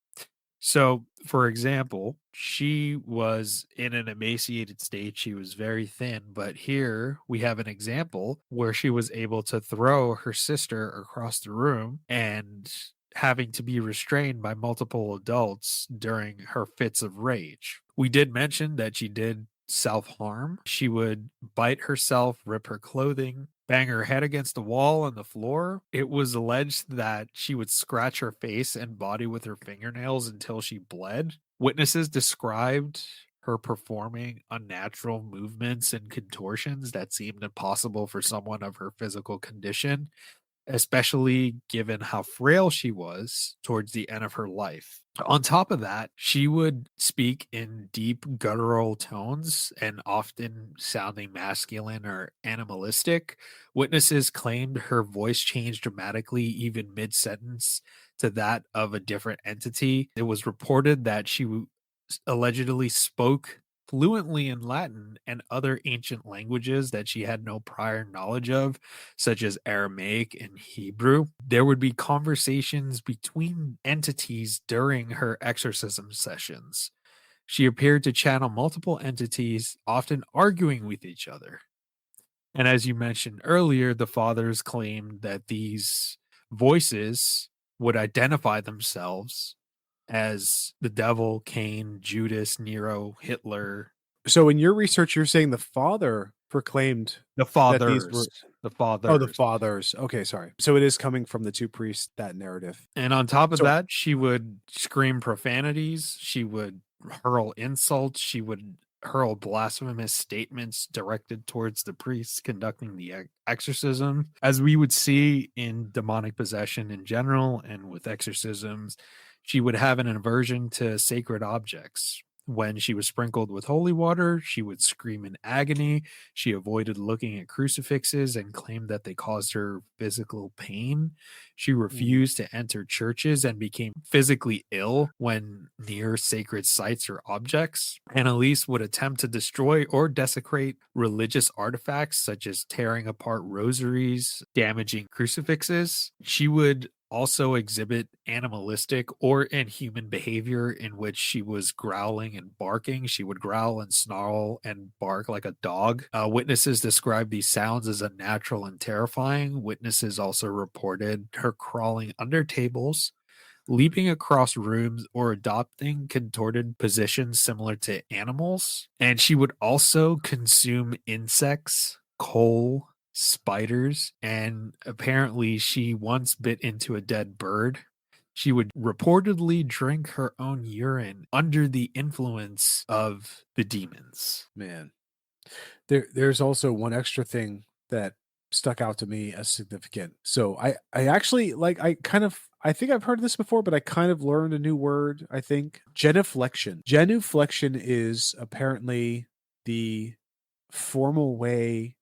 So, for example, she was in an emaciated state. She was very thin, but here we have an example where she was able to throw her sister across the room and having to be restrained by multiple adults during her fits of rage. We did mention that she did self harm. She would bite herself, rip her clothing, bang her head against the wall and the floor. It was alleged that she would scratch her face and body with her fingernails until she bled. Witnesses described her performing unnatural movements and contortions that seemed impossible for someone of her physical condition, especially given how frail she was towards the end of her life. On top of that, she would speak in deep guttural tones and often sounding masculine or animalistic. Witnesses claimed her voice changed dramatically, even mid sentence, to that of a different entity. It was reported that allegedly spoke fluently in Latin and other ancient languages that she had no prior knowledge of, such as Aramaic and Hebrew. There would be conversations between entities during her exorcism sessions. She appeared to channel multiple entities, often arguing with each other. And as you mentioned earlier, the fathers claimed that these voices would identify themselves as the devil, Cain, Judas, Nero, Hitler. So in your research, you're saying the father proclaimed The that these fathers. were The oh, the fathers. fathers. Okay, sorry. So it is coming from the two priests, that narrative. And on top of So that, she would scream profanities. She would hurl insults. She would hurl blasphemous statements directed towards the priests conducting the exorcism. As we would see in demonic possession in general and with exorcisms, she would have an aversion to sacred objects. When she was sprinkled with holy water, she would scream in agony. She avoided looking at crucifixes and claimed that they caused her physical pain. She mhm. refused to enter churches and became physically ill when near sacred sites or objects. Annalise would attempt to destroy or desecrate religious artifacts, such as tearing apart rosaries, damaging crucifixes. She would also exhibit animalistic or inhuman behavior in which she was growling and barking. She would growl and snarl and bark like a dog. Witnesses described these sounds as unnatural and terrifying. Witnesses also reported her crawling under tables, leaping across rooms, or adopting contorted positions similar to animals. And she would also consume insects, coal, spiders, and apparently she once bit into a dead bird. She would reportedly drink her own urine under the influence of the demons. Man. There's also one extra thing that stuck out to me as significant. So I actually like I think I've heard this before, but I kind of learned a new word, I think. Genuflection. Genuflection is apparently the formal way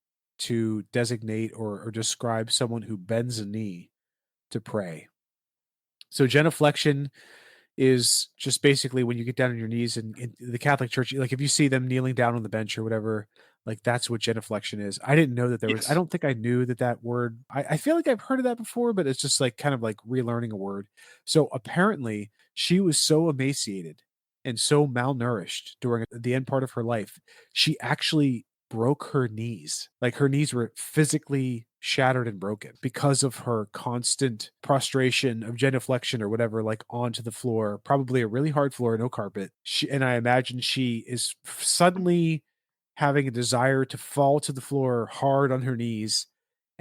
to designate or describe someone who bends a knee to pray. So genuflection is just basically when you get down on your knees in the Catholic Church, like if you see them kneeling down on the bench or whatever, like that's what genuflection is. I didn't know that there was, I Yes. don't think I knew that that word, I feel like I've heard of that before, but it's just like kind of like relearning a word. So apparently she was so emaciated and so malnourished during the end part of her life, she actually broke her knees. Like her knees were physically shattered and broken because of her constant prostration of genuflection or whatever, like onto the floor, probably a really hard floor, no carpet. And I imagine she is suddenly having a desire to fall to the floor hard on her knees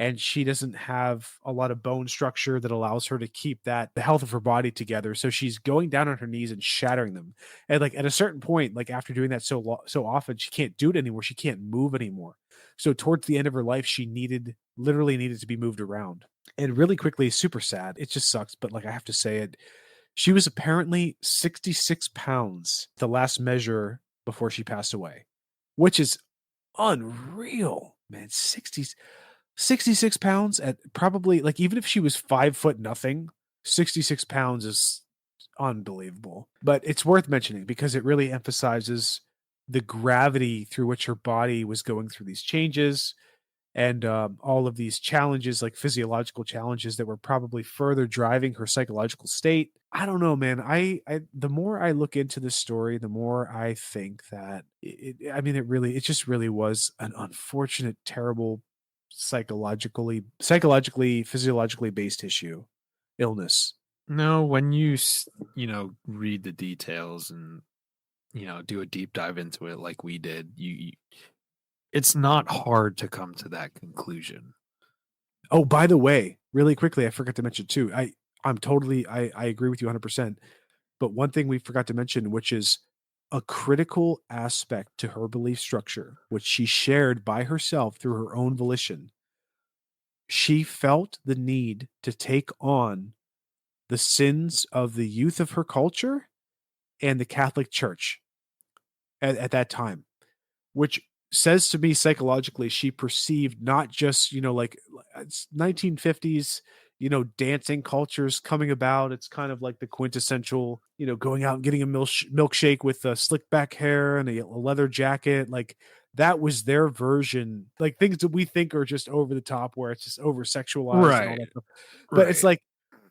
and she doesn't have a lot of bone structure that allows her to keep the health of her body together. So she's going down on her knees and shattering them. And like at a certain point, like after doing that so often, she can't do it anymore. She can't move anymore. So towards the end of her life, she literally needed to be moved around. And really quickly, super sad. It just sucks, but like I have to say it, she was apparently 66 pounds, the last measure before she passed away, which is unreal, man. 66 pounds at probably like, even if she was 5 foot nothing, 66 pounds is unbelievable. But it's worth mentioning because it really emphasizes the gravity through which her body was going through these changes, and all of these challenges, like physiological challenges that were probably further driving her psychological state. I don't know, man. I the more I look into this story, the more I think that I mean, it just really was an unfortunate, terrible, physiologically based illness. No, when you read the details and do a deep dive into it like we did, it's not hard to come to that conclusion. Oh, by the way, really quickly, I forgot to mention too. I agree with you 100%. But one thing we forgot to mention, which is a critical aspect to her belief structure, which she shared by herself through her own volition, she felt the need to take on the sins of the youth of her culture and the Catholic Church at that time, which says to me psychologically she perceived not just, like, it's 1950s, dancing cultures coming about. It's kind of like the quintessential, going out and getting a milkshake with slick back hair and a leather jacket. Like that was their version, like things that we think are just over the top, where it's just over sexualized and all Right. that stuff. But it's Right.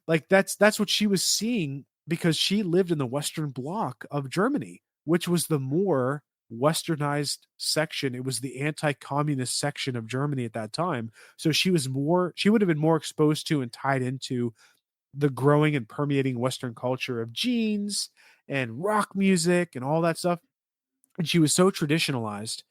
like that's what she was seeing, because she lived in the Western Bloc of Germany, which was the more westernized section. It was the anti-communist section of Germany at that time. So she would have been more exposed to and tied into the growing and permeating Western culture of jeans and rock music and all that stuff. And she was so traditionalized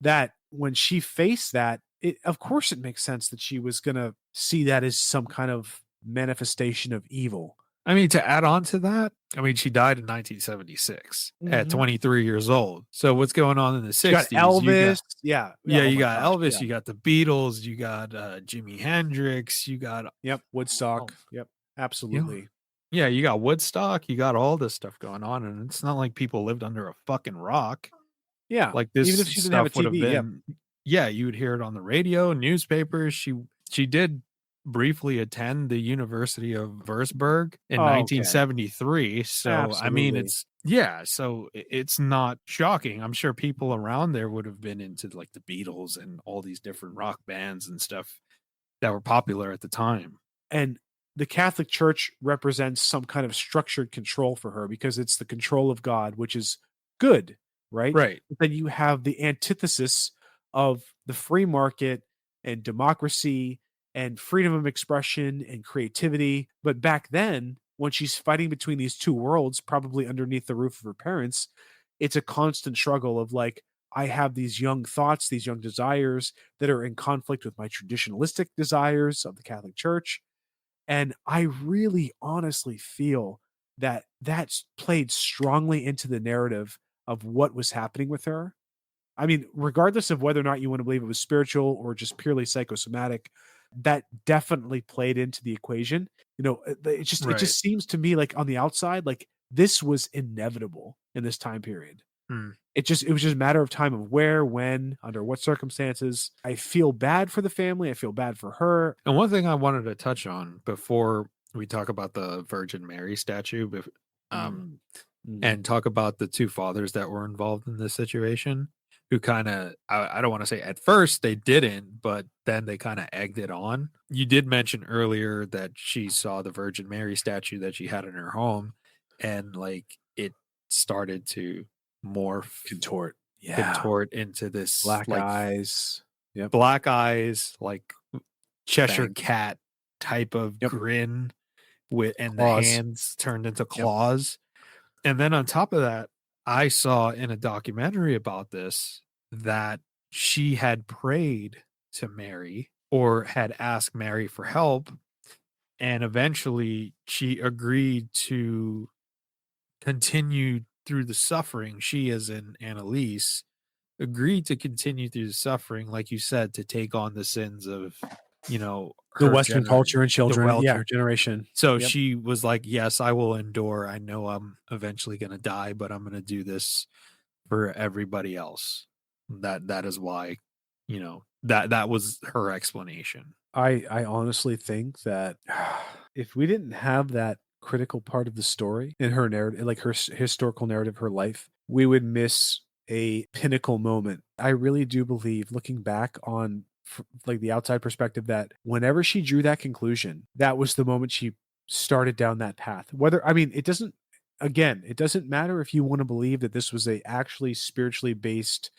that when she faced that, of course it makes sense that she was going to see that as some kind of manifestation of evil. I mean, to add on to that, I mean, she died in 1976 at 23 years old. So what's going on in the She got 60s? You got Elvis. Yeah. Yeah, Oh you my got gosh. Elvis, Yeah. you got the Beatles, you got Jimi Hendrix, you got Yep. oh, Woodstock. Yep. you know, Absolutely. yeah, you got Woodstock, you got all this stuff going on, and it's not like people lived under a fucking rock. Yeah. Like this Even if she didn't have a stuff would have TV. Yep. been, yeah, you would hear it on the radio, newspapers. She did briefly attend the University of Würzburg in Oh, okay. 1973. So I mean, Absolutely. it's not shocking. I'm sure people around there would have been into like the Beatles and all these different rock bands and stuff that were popular at the time. And the Catholic Church represents some kind of structured control for her, because it's the control of God, which is good, right? Right. But then you have the antithesis of the free market and democracy and freedom of expression and creativity. But back then, when she's fighting between these two worlds, probably underneath the roof of her parents, it's a constant struggle of like, I have these young thoughts, these young desires that are in conflict with my traditionalistic desires of the Catholic Church. And I really honestly feel that that's played strongly into the narrative of what was happening with her. I mean, regardless of whether or not you want to believe it was spiritual or just purely psychosomatic, that definitely played into the equation. It Right. just seems to me like on the outside, like this was inevitable in this time period. Hmm. It was just a matter of time of where, when, under what circumstances. I feel bad for the family. I feel bad for her. And one thing I wanted to touch on before we talk about the Virgin Mary statue, um, Mm. Mm. and talk about the two fathers that were involved in this situation, who kind of, I don't want to say at first they didn't, but then they kind of egged it on. You did mention earlier that she saw the Virgin Mary statue that she had in her home, and like it started to morph, Contort. Yeah. contort into this Black like eyes. Yep. black eyes, like Cheshire Fangs. cat type of Yep. grin with, and the Claws. hands turned into Yep. claws. And then on top of that, I saw in a documentary about this that she had prayed to Mary or had asked Mary for help. And eventually she agreed to continue through the suffering. She, as in Anneliese, agreed to continue through the suffering, like you said, to take on the sins of, The her Western culture and the children. Yeah, Welcher. generation. So Yep. she was like, "Yes, I will endure. I know I'm eventually going to die, but I'm going to do this for everybody else." That is why, that was her explanation. I honestly think that if we didn't have that critical part of the story in her narrative, like her historical narrative, her life, we would miss a pinnacle moment. I really do believe, looking back on like the outside perspective, that whenever she drew that conclusion, that was the moment she started down that path. Whether, I mean, it doesn't, again, it doesn't matter if you want to believe that this was a actually spiritually based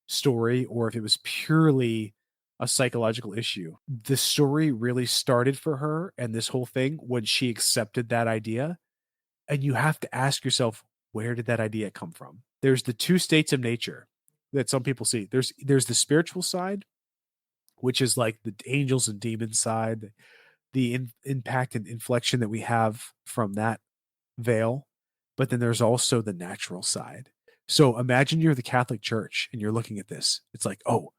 story or if it was purely a psychological issue. The story really started for her and this whole thing when she accepted that idea. And you have to ask yourself, where did that idea come from? There's the two states of nature that some people see. There's the spiritual side, which is like the angels and demons side, the impact and inflection that we have from that veil. But then there's also the natural side. So imagine you're the Catholic Church and you're looking at this. It's like, oh,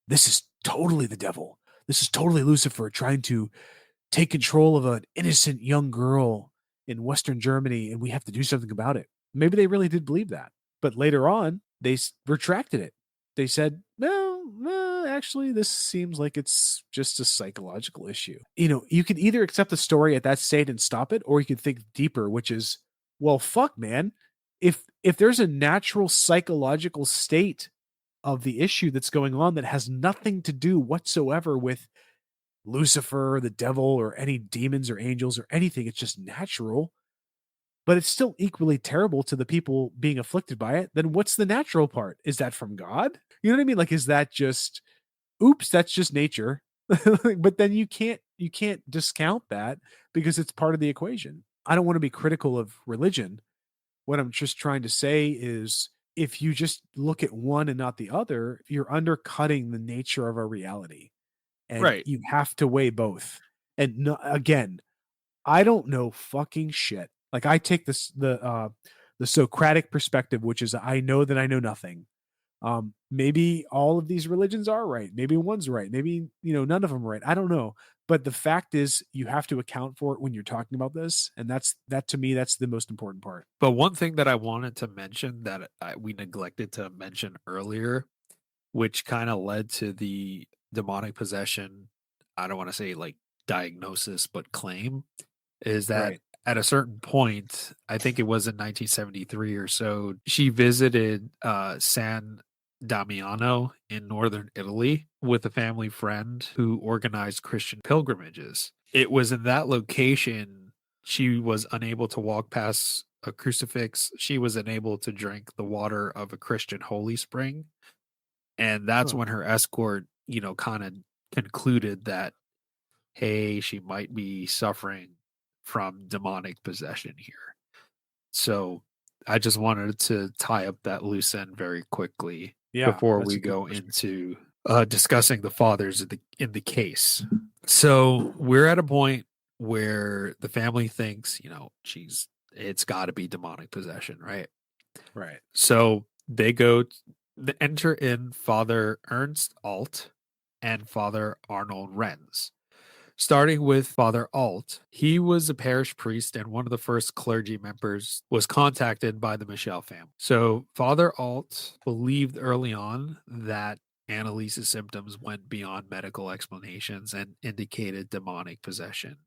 this is totally the devil. This is totally Lucifer trying to take control of an innocent young girl in Western Germany, and we have to do something about it. Maybe they really did believe that. But later on, they retracted it. They said, no, actually, this seems like it's just a psychological issue. You can either accept the story at that state and stop it, or you can think deeper, which is, well, fuck, man. If there's a natural psychological state of the issue that's going on that has nothing to do whatsoever with Lucifer, the devil, or any demons or angels or anything. It's just natural, but it's still equally terrible to the people being afflicted by it. Then what's the natural part? Is that from God? You know what I mean? Like, is that just, oops, that's just nature. But then you can't discount that because it's part of the equation. I don't want to be critical of religion. What I'm just trying to say is if you just look at one and not the other, you're undercutting the nature of our reality. And Right. you have to weigh both. And no, again, I don't know fucking shit. Like I take the Socratic perspective, which is I know that I know nothing. Maybe all of these religions are right. Maybe one's right. Maybe, none of them are right. I don't know. But the fact is you have to account for it when you're talking about this. And that to me, that's the most important part. But one thing that I wanted to mention that we neglected to mention earlier, which kind of led to the demonic possession, I don't want to say like diagnosis, but claim, is that Right. at a certain point, I think it was in 1973 or so, she visited San Damiano in northern Italy with a family friend who organized Christian pilgrimages. It was in that location she was unable to walk past a crucifix. She was unable to drink the water of a Christian holy spring. And that's Huh. when her escort, kind of concluded that, hey, she might be suffering from demonic possession here. So I just wanted to tie up that loose end very quickly Yeah. before That's we a good go perspective. into discussing the fathers in the case. So we're at a point where the family thinks, it's got to be demonic possession, right? Right. So they enter in Father Ernst Alt and Father Arnold Renz. Starting with Father Alt, he was a parish priest and one of the first clergy members was contacted by the Michel family. So Father Alt believed early on that Annaliese's symptoms went beyond medical explanations and indicated demonic possession.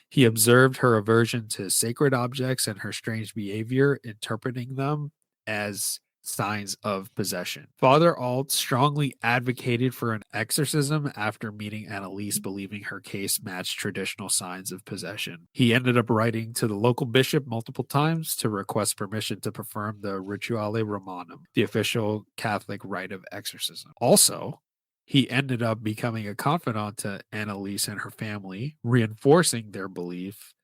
He Hmm. observed her aversion to sacred objects and her strange behavior, interpreting them as signs of possession. Father Alt strongly advocated for an exorcism after meeting Annalise, believing her case matched traditional signs of possession. He ended up writing to the local bishop multiple times to request permission to perform the Rituale Romanum, the official Catholic rite of exorcism. Also, he ended up becoming a confidant to Annalise and her family, reinforcing their belief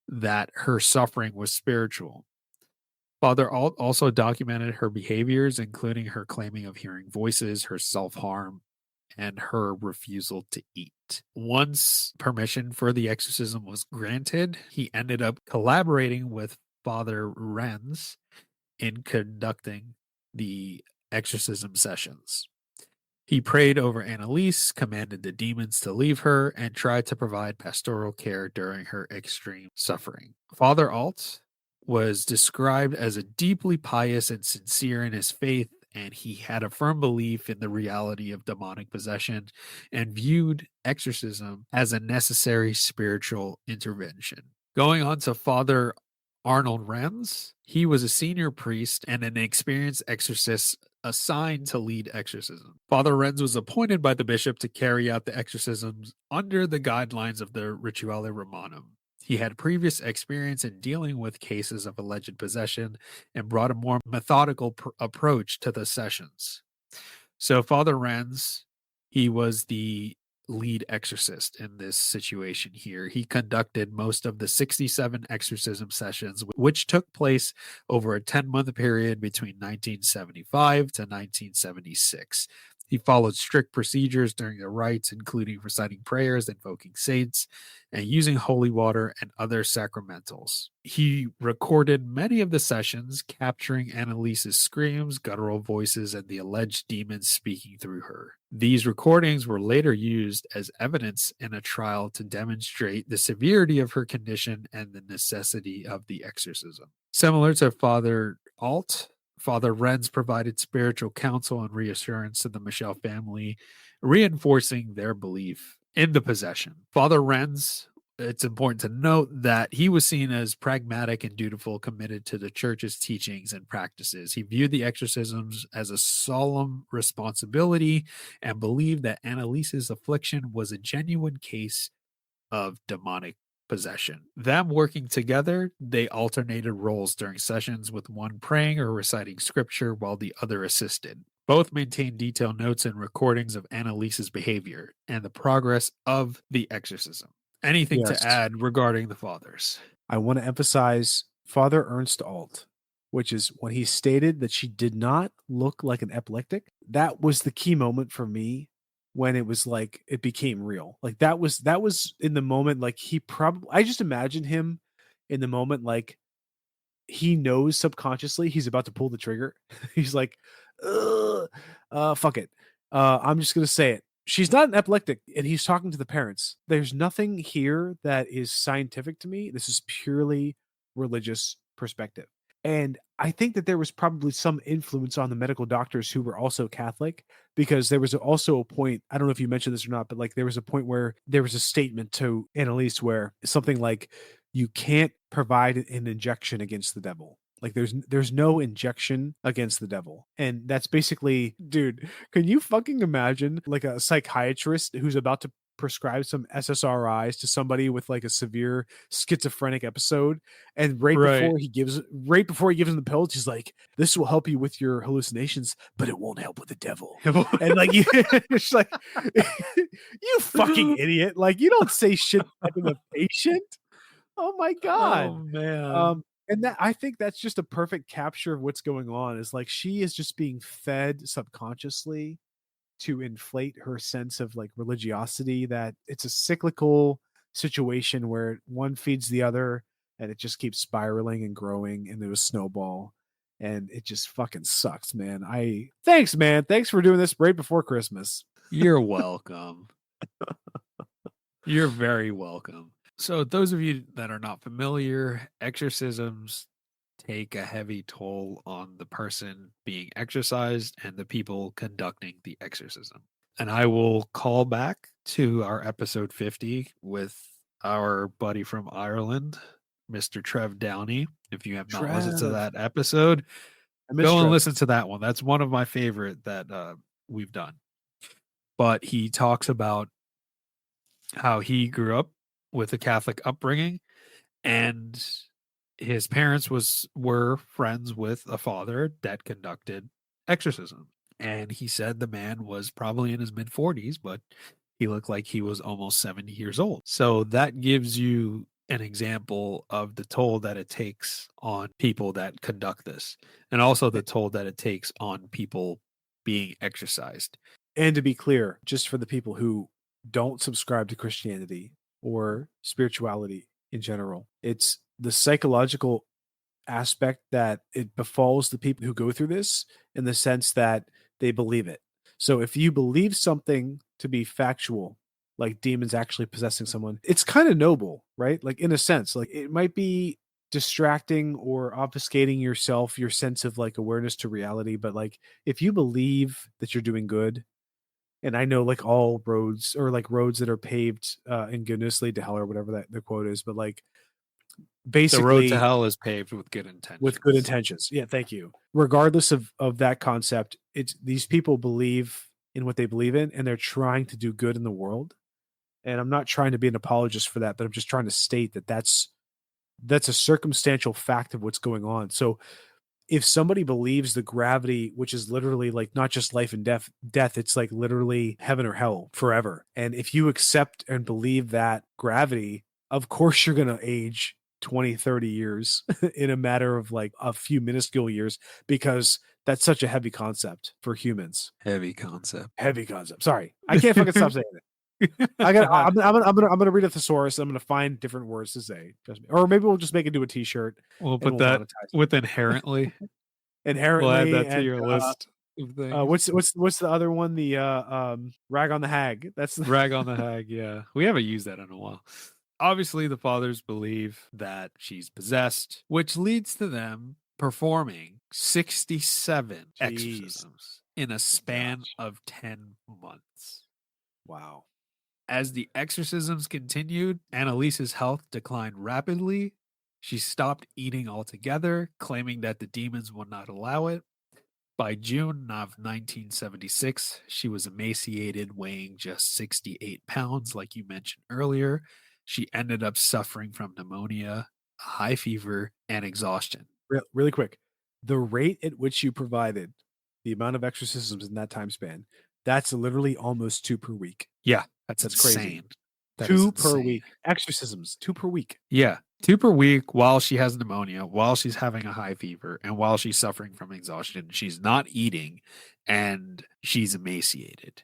that her suffering was spiritual. Father Alt also documented her behaviors, including her claiming of hearing voices, her self harm, and her refusal to eat. Once permission for the exorcism was granted, he ended up collaborating with Father Renz in conducting the exorcism sessions. He prayed over Anneliese, commanded the demons to leave her, and tried to provide pastoral care during her extreme suffering. Father Alt was described as a deeply pious and sincere in his faith, and he had a firm belief in the reality of demonic possession and viewed exorcism as a necessary spiritual intervention. Going on to Father Arnold Renz, he was a senior priest and an experienced exorcist assigned to lead exorcism. Father Renz was appointed by the bishop to carry out the exorcisms under the guidelines of the Rituale Romanum. He had previous experience in dealing with cases of alleged possession and brought a more methodical approach to the sessions. So Father Renz, he was the lead exorcist in this situation here. He conducted most of the 67 exorcism sessions, which took place over a 10-month period between 1975 to 1976. He followed strict procedures during the rites, including reciting prayers, invoking saints, and using holy water and other sacramentals. He recorded many of the sessions, capturing Anneliese's screams, guttural voices, and the alleged demons speaking through her. These recordings were later used as evidence in a trial to demonstrate the severity of her condition and the necessity of the exorcism. Similar to Father Alt, Father Renz provided spiritual counsel and reassurance to the Michel family, reinforcing their belief in the possession. Father Renz, it's important to note that he was seen as pragmatic and dutiful, committed to the church's teachings and practices. He viewed the exorcisms as a solemn responsibility and believed that Anneliese's affliction was a genuine case of demonic possession. Them working together, they alternated roles during sessions, with one praying or reciting scripture while the other assisted. Both maintained detailed notes and recordings of Anneliese's behavior and the progress of the exorcism. Anything to Yes. add regarding the fathers? I want to emphasize Father Ernst Alt, which is when he stated that she did not look like an epileptic. That was the key moment for me when it was like it became real. Like that was in the moment, like he probably, I just imagine him in the moment like he knows subconsciously he's about to pull the trigger. He's like, "Ugh, fuck it. I'm just gonna say it. She's not an epileptic," and he's talking to the parents. There's nothing here that is scientific to me. This is purely religious perspective. And I think that there was probably some influence on the medical doctors who were also Catholic, because there was also a point, I don't know if you mentioned this or not, but like there was a point where there was a statement to Annalise where something like, you can't provide an injection against the devil. Like there's no injection against the devil. And that's basically, dude, can you fucking imagine like a psychiatrist who's about to prescribe some SSRIs to somebody with like a severe schizophrenic episode, and Right. right before he gives them the pills, he's like, "This will help you with your hallucinations, but it won't help with the devil." And like it's like, you fucking idiot. Like you don't say shit like that to the patient. Oh my god. Oh, man. And that, I think that's just a perfect capture of what's going on, is like she is just being fed subconsciously to inflate her sense of like religiosity, that it's a cyclical situation where one feeds the other and it just keeps spiraling and growing into a snowball. And it just fucking sucks, man. Thanks, man. Thanks for doing this right before Christmas. You're welcome. You're very welcome. So, those of you that are not familiar, exorcisms take a heavy toll on the person being exorcised and the people conducting the exorcism. And I will call back to our episode 50 with our buddy from Ireland, Mr. Trev Downey. If you have not listened to Trev. that episode, I miss go and Trev. listen to that one. That's one of my favorite that we've done. But he talks about how he grew up with a Catholic upbringing, and his parents were friends with a father that conducted exorcism. And he said the man was probably in his mid 40s, but he looked like he was almost 70 years old. So that gives you an example of the toll that it takes on people that conduct this, and also the toll that it takes on people being exorcised. And to be clear, just for the people who don't subscribe to Christianity or spirituality in general, it's the psychological aspect that it befalls the people who go through this in the sense that they believe it. So if you believe something to be factual, like demons actually possessing someone, it's kind of noble, right? Like in a sense, like it might be distracting or obfuscating yourself, your sense of like awareness to reality. But like if you believe that you're doing good, and I know like all roads or like roads that are paved in goodness lead to hell or whatever that the quote is, but like The road to basically hell is paved with good with good intentions. intentions. Yeah, thank you. Regardless of that concept, it's these people believe in what they believe in and they're trying to do good in the world. And I'm not trying to be an apologist for that, but I'm just trying to state that that's a circumstantial fact of what's going on. So if somebody believes the gravity, which is literally like not just life and death, it's like literally heaven or hell forever. And if you accept and believe that gravity, of course you're going to age 20, 30 years in a matter of like a few minuscule years because that's such a heavy concept for humans. Heavy concept. Heavy concept. Sorry. I can't fucking stop saying it. I'm gonna read a thesaurus. I'm gonna find different words to say. Trust me. Or maybe we'll just make it do a t-shirt We'll and put we'll that monetize with inherently. We'll add inherently. that to And your list of things. what's the other one? The rag on the hag. That's Rag on the hag, yeah. We haven't used that in a while. Obviously, the fathers believe that she's possessed, which leads to them performing 67 jeez. exorcisms in a My span gosh. of 10 months. Wow. As the exorcisms continued, Annaliese's health declined rapidly. She stopped eating altogether, claiming that the demons would not allow it. By June of 1976, she was emaciated, weighing just 68 pounds, like you mentioned earlier. She ended up suffering from pneumonia, a high fever, and exhaustion. Really quick. The rate at which you provided the amount of exorcisms in that time span, that's literally almost 2 per week. Yeah, that's That's crazy. insane. That is 2 per insane. week. Exorcisms, 2 per week. Yeah, 2 per week while she has pneumonia, while she's having a high fever, and while she's suffering from exhaustion. She's not eating and she's emaciated.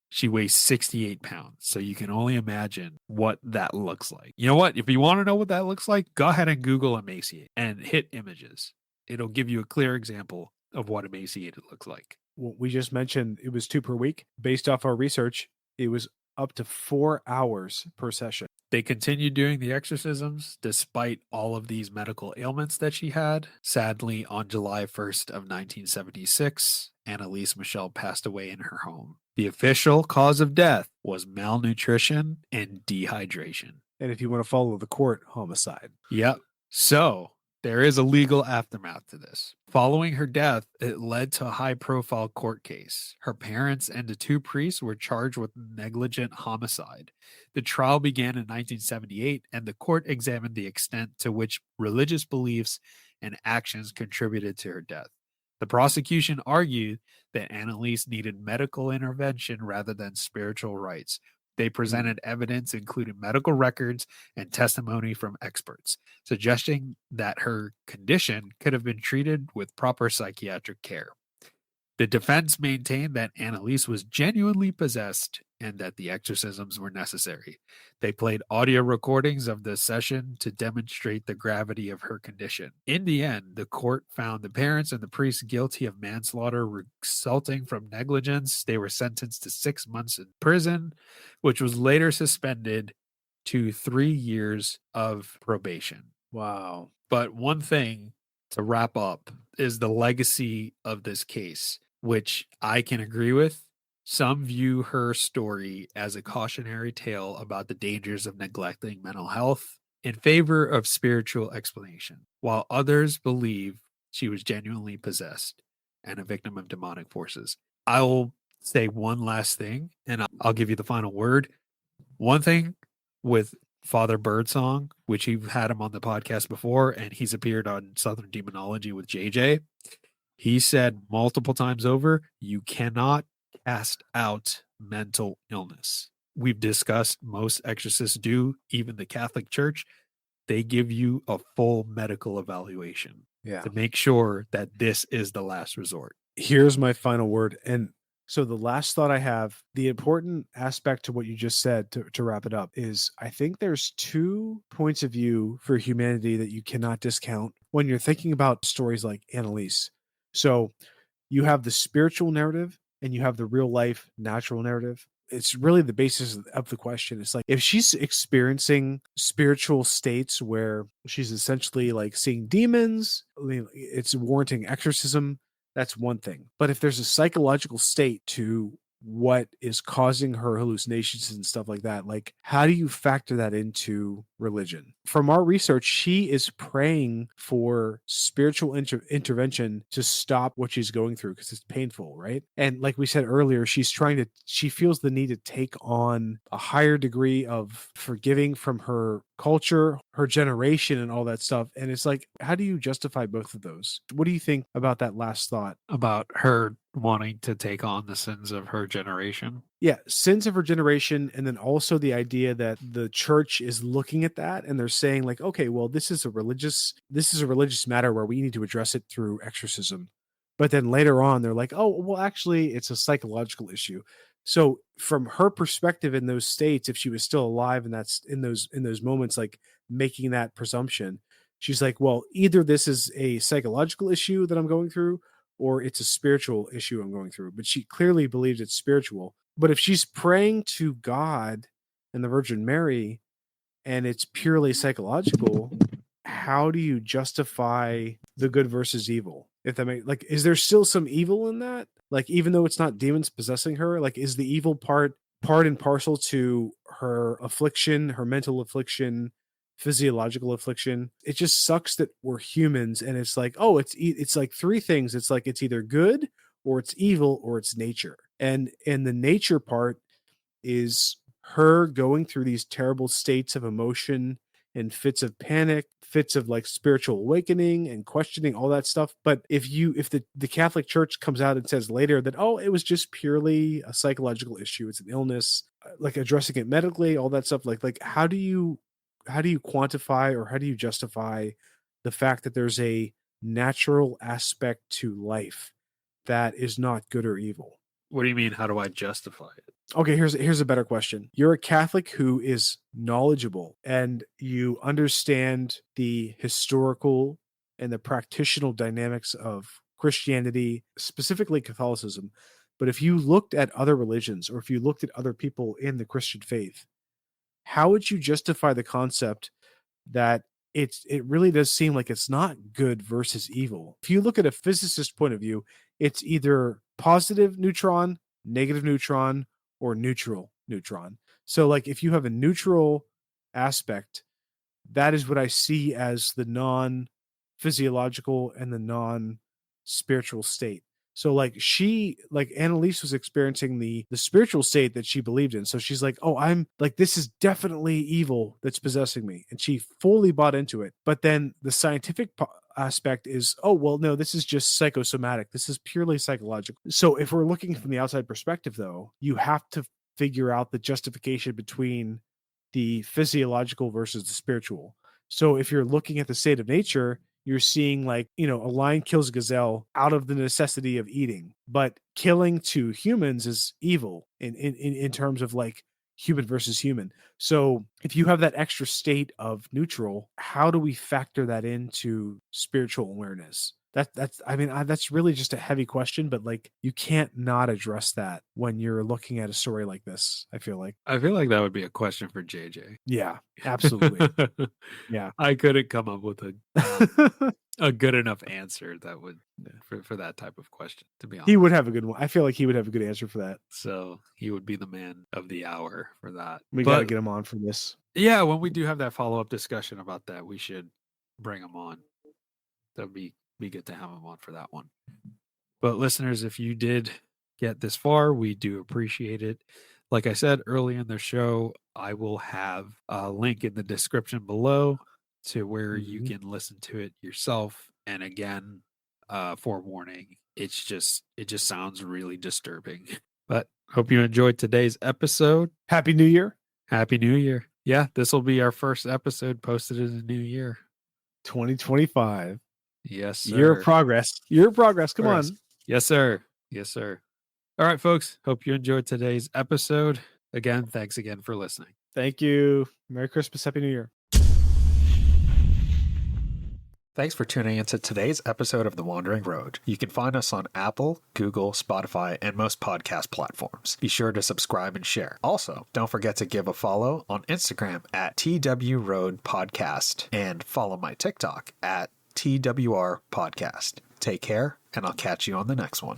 She weighs 68 pounds. So you can only imagine what that looks like. You know what? If you want to know what that looks like, go ahead and Google emaciate and hit images. It'll give you a clear example of what emaciated looks like. Well, we just mentioned it was 2 per week. Based off our research, it was up to 4 hours per session. They continued doing the exorcisms despite all of these medical ailments that she had. Sadly, on July 1st of 1976, Anneliese Michel passed away in her home. The official cause of death was malnutrition and dehydration. And if you want to follow the court, homicide. Yep. So there is a legal aftermath to this. Following her death, it led to a high profile court case. Her parents and the 2 priests were charged with negligent homicide. The trial began in 1978, and the court examined the extent to which religious beliefs and actions contributed to her death. The prosecution argued that Annalise needed medical intervention rather than spiritual rites. They presented evidence, including medical records and testimony from experts, suggesting that her condition could have been treated with proper psychiatric care. The defense maintained that Annalise was genuinely possessed and that the exorcisms were necessary. They played audio recordings of the session to demonstrate the gravity of her condition. In the end, the court found the parents and the priests guilty of manslaughter resulting from negligence. They were sentenced to 6 months in prison, which was later suspended to 3 years of probation. Wow. But one thing to wrap up is the legacy of this case, which I can agree with. Some view her story as a cautionary tale about the dangers of neglecting mental health in favor of spiritual explanation, while others believe she was genuinely possessed and a victim of demonic forces. I will say one last thing, and I'll give you the final word. One thing with Father Birdsong, which you've had him on the podcast before, and he's appeared on Southern Demonology with JJ. He said multiple times over, you cannot cast out mental illness. We've discussed most exorcists do, even the Catholic Church. They give you a full medical evaluation Yeah. to make sure that this is the last resort. Here's my final word. And So the last thought I have, the important aspect to what you just said to wrap it up is I think there's two points of view for humanity that you cannot discount when you're thinking about stories like Anneliese. So you have the spiritual narrative and you have the real life natural narrative. It's really the basis of the question. It's like if she's experiencing spiritual states where she's essentially like seeing demons, it's warranting exorcism. That's one thing. But if there's a psychological state to what is causing her hallucinations and stuff like that, like how do you factor that into religion? From our research, she is praying for spiritual intervention to stop what she's going through because it's painful, right? And like we said earlier, she feels the need to take on a higher degree of forgiving from her culture, her generation, and all that stuff. And it's like, how do you justify both of those? What do you think about that last thought? About her wanting to take on the sins of her generation. Yeah, sins of her generation, and then also the idea that the church is looking at that and they're saying like, okay, well, this is a religious matter where we need to address it through exorcism. But then later on, they're like, oh, well, actually, it's a psychological issue. So from her perspective in those states, if she was still alive and that's in those moments, like making that presumption, she's like, well, either this is a psychological issue that I'm going through, or it's a spiritual issue I'm going through. But she clearly believes it's spiritual. But if she's praying to God and the Virgin Mary and it's purely psychological, how do you justify the good versus evil? If that makes like, is there still some evil in that? Like, even though it's not demons possessing her, like, is the evil part and parcel to her affliction, her mental affliction, physiological affliction? It just sucks that we're humans, and it's like, oh, it's like three things. It's like it's either good or it's evil or it's nature. And the nature part is her going through these terrible states of emotion and fits of panic, fits of like spiritual awakening and questioning, all that stuff. But if the Catholic Church comes out and says later that, oh, it was just purely a psychological issue, it's an illness, like addressing it medically, all that stuff, like how do you quantify or how do you justify the fact that there's a natural aspect to life that is not good or evil? What do you mean? How do I justify it? Okay, here's a better question. You're a Catholic who is knowledgeable and you understand the historical and the practitioner dynamics of Christianity, specifically Catholicism. But if you looked at other religions or if you looked at other people in the Christian faith, how would you justify the concept that it really does seem like it's not good versus evil? If you look at a physicist point of view, it's either positive neutron, negative neutron, or neutral neutron. So like if you have a neutral aspect, that is what I see as the non physiological and the non spiritual state. So like Anneliese was experiencing the spiritual state that she believed in. So she's like, oh, I'm like, this is definitely evil that's possessing me. And she fully bought into it. But then the scientific aspect is, oh, well, no, this is just psychosomatic. This is purely psychological. So if we're looking from the outside perspective, though, you have to figure out the justification between the physiological versus the spiritual. So if you're looking at the state of nature, you're seeing like, a lion kills a gazelle out of the necessity of eating, but killing to humans is evil in terms of like human versus human. So if you have that extra state of neutral, how do we factor that into spiritual awareness? That's really just a heavy question, but like you can't not address that when you're looking at a story like this. I feel like that would be a question for JJ. Yeah, absolutely. Yeah. I couldn't come up with a good enough answer that would for that type of question, to be honest. He would have a good one. I feel like he would have a good answer for that. So he would be the man of the hour for that. We got to get him on for this. Yeah, when we do have that follow-up discussion about that, we should bring him on. That would be good to have him on for that one. But listeners, if you did get this far, we do appreciate it. Like I said early in the show, I will have a link in the description below to where you can listen to it yourself. And again, forewarning, it just sounds really disturbing. But hope you enjoyed today's episode. Happy New Year. Happy New Year. Yeah, this will be our first episode posted in the new year. 2025. Yes, sir. Year of progress. Year of progress. Come on. Yes, sir. Yes, sir. All right, folks. Hope you enjoyed today's episode. Again, thanks again for listening. Thank you. Merry Christmas. Happy New Year. Thanks for tuning into today's episode of The Wandering Road. You can find us on Apple, Google, Spotify, and most podcast platforms. Be sure to subscribe and share. Also, don't forget to give a follow on Instagram at twroadpodcast and follow my TikTok at twrpodcast. Take care, and I'll catch you on the next one.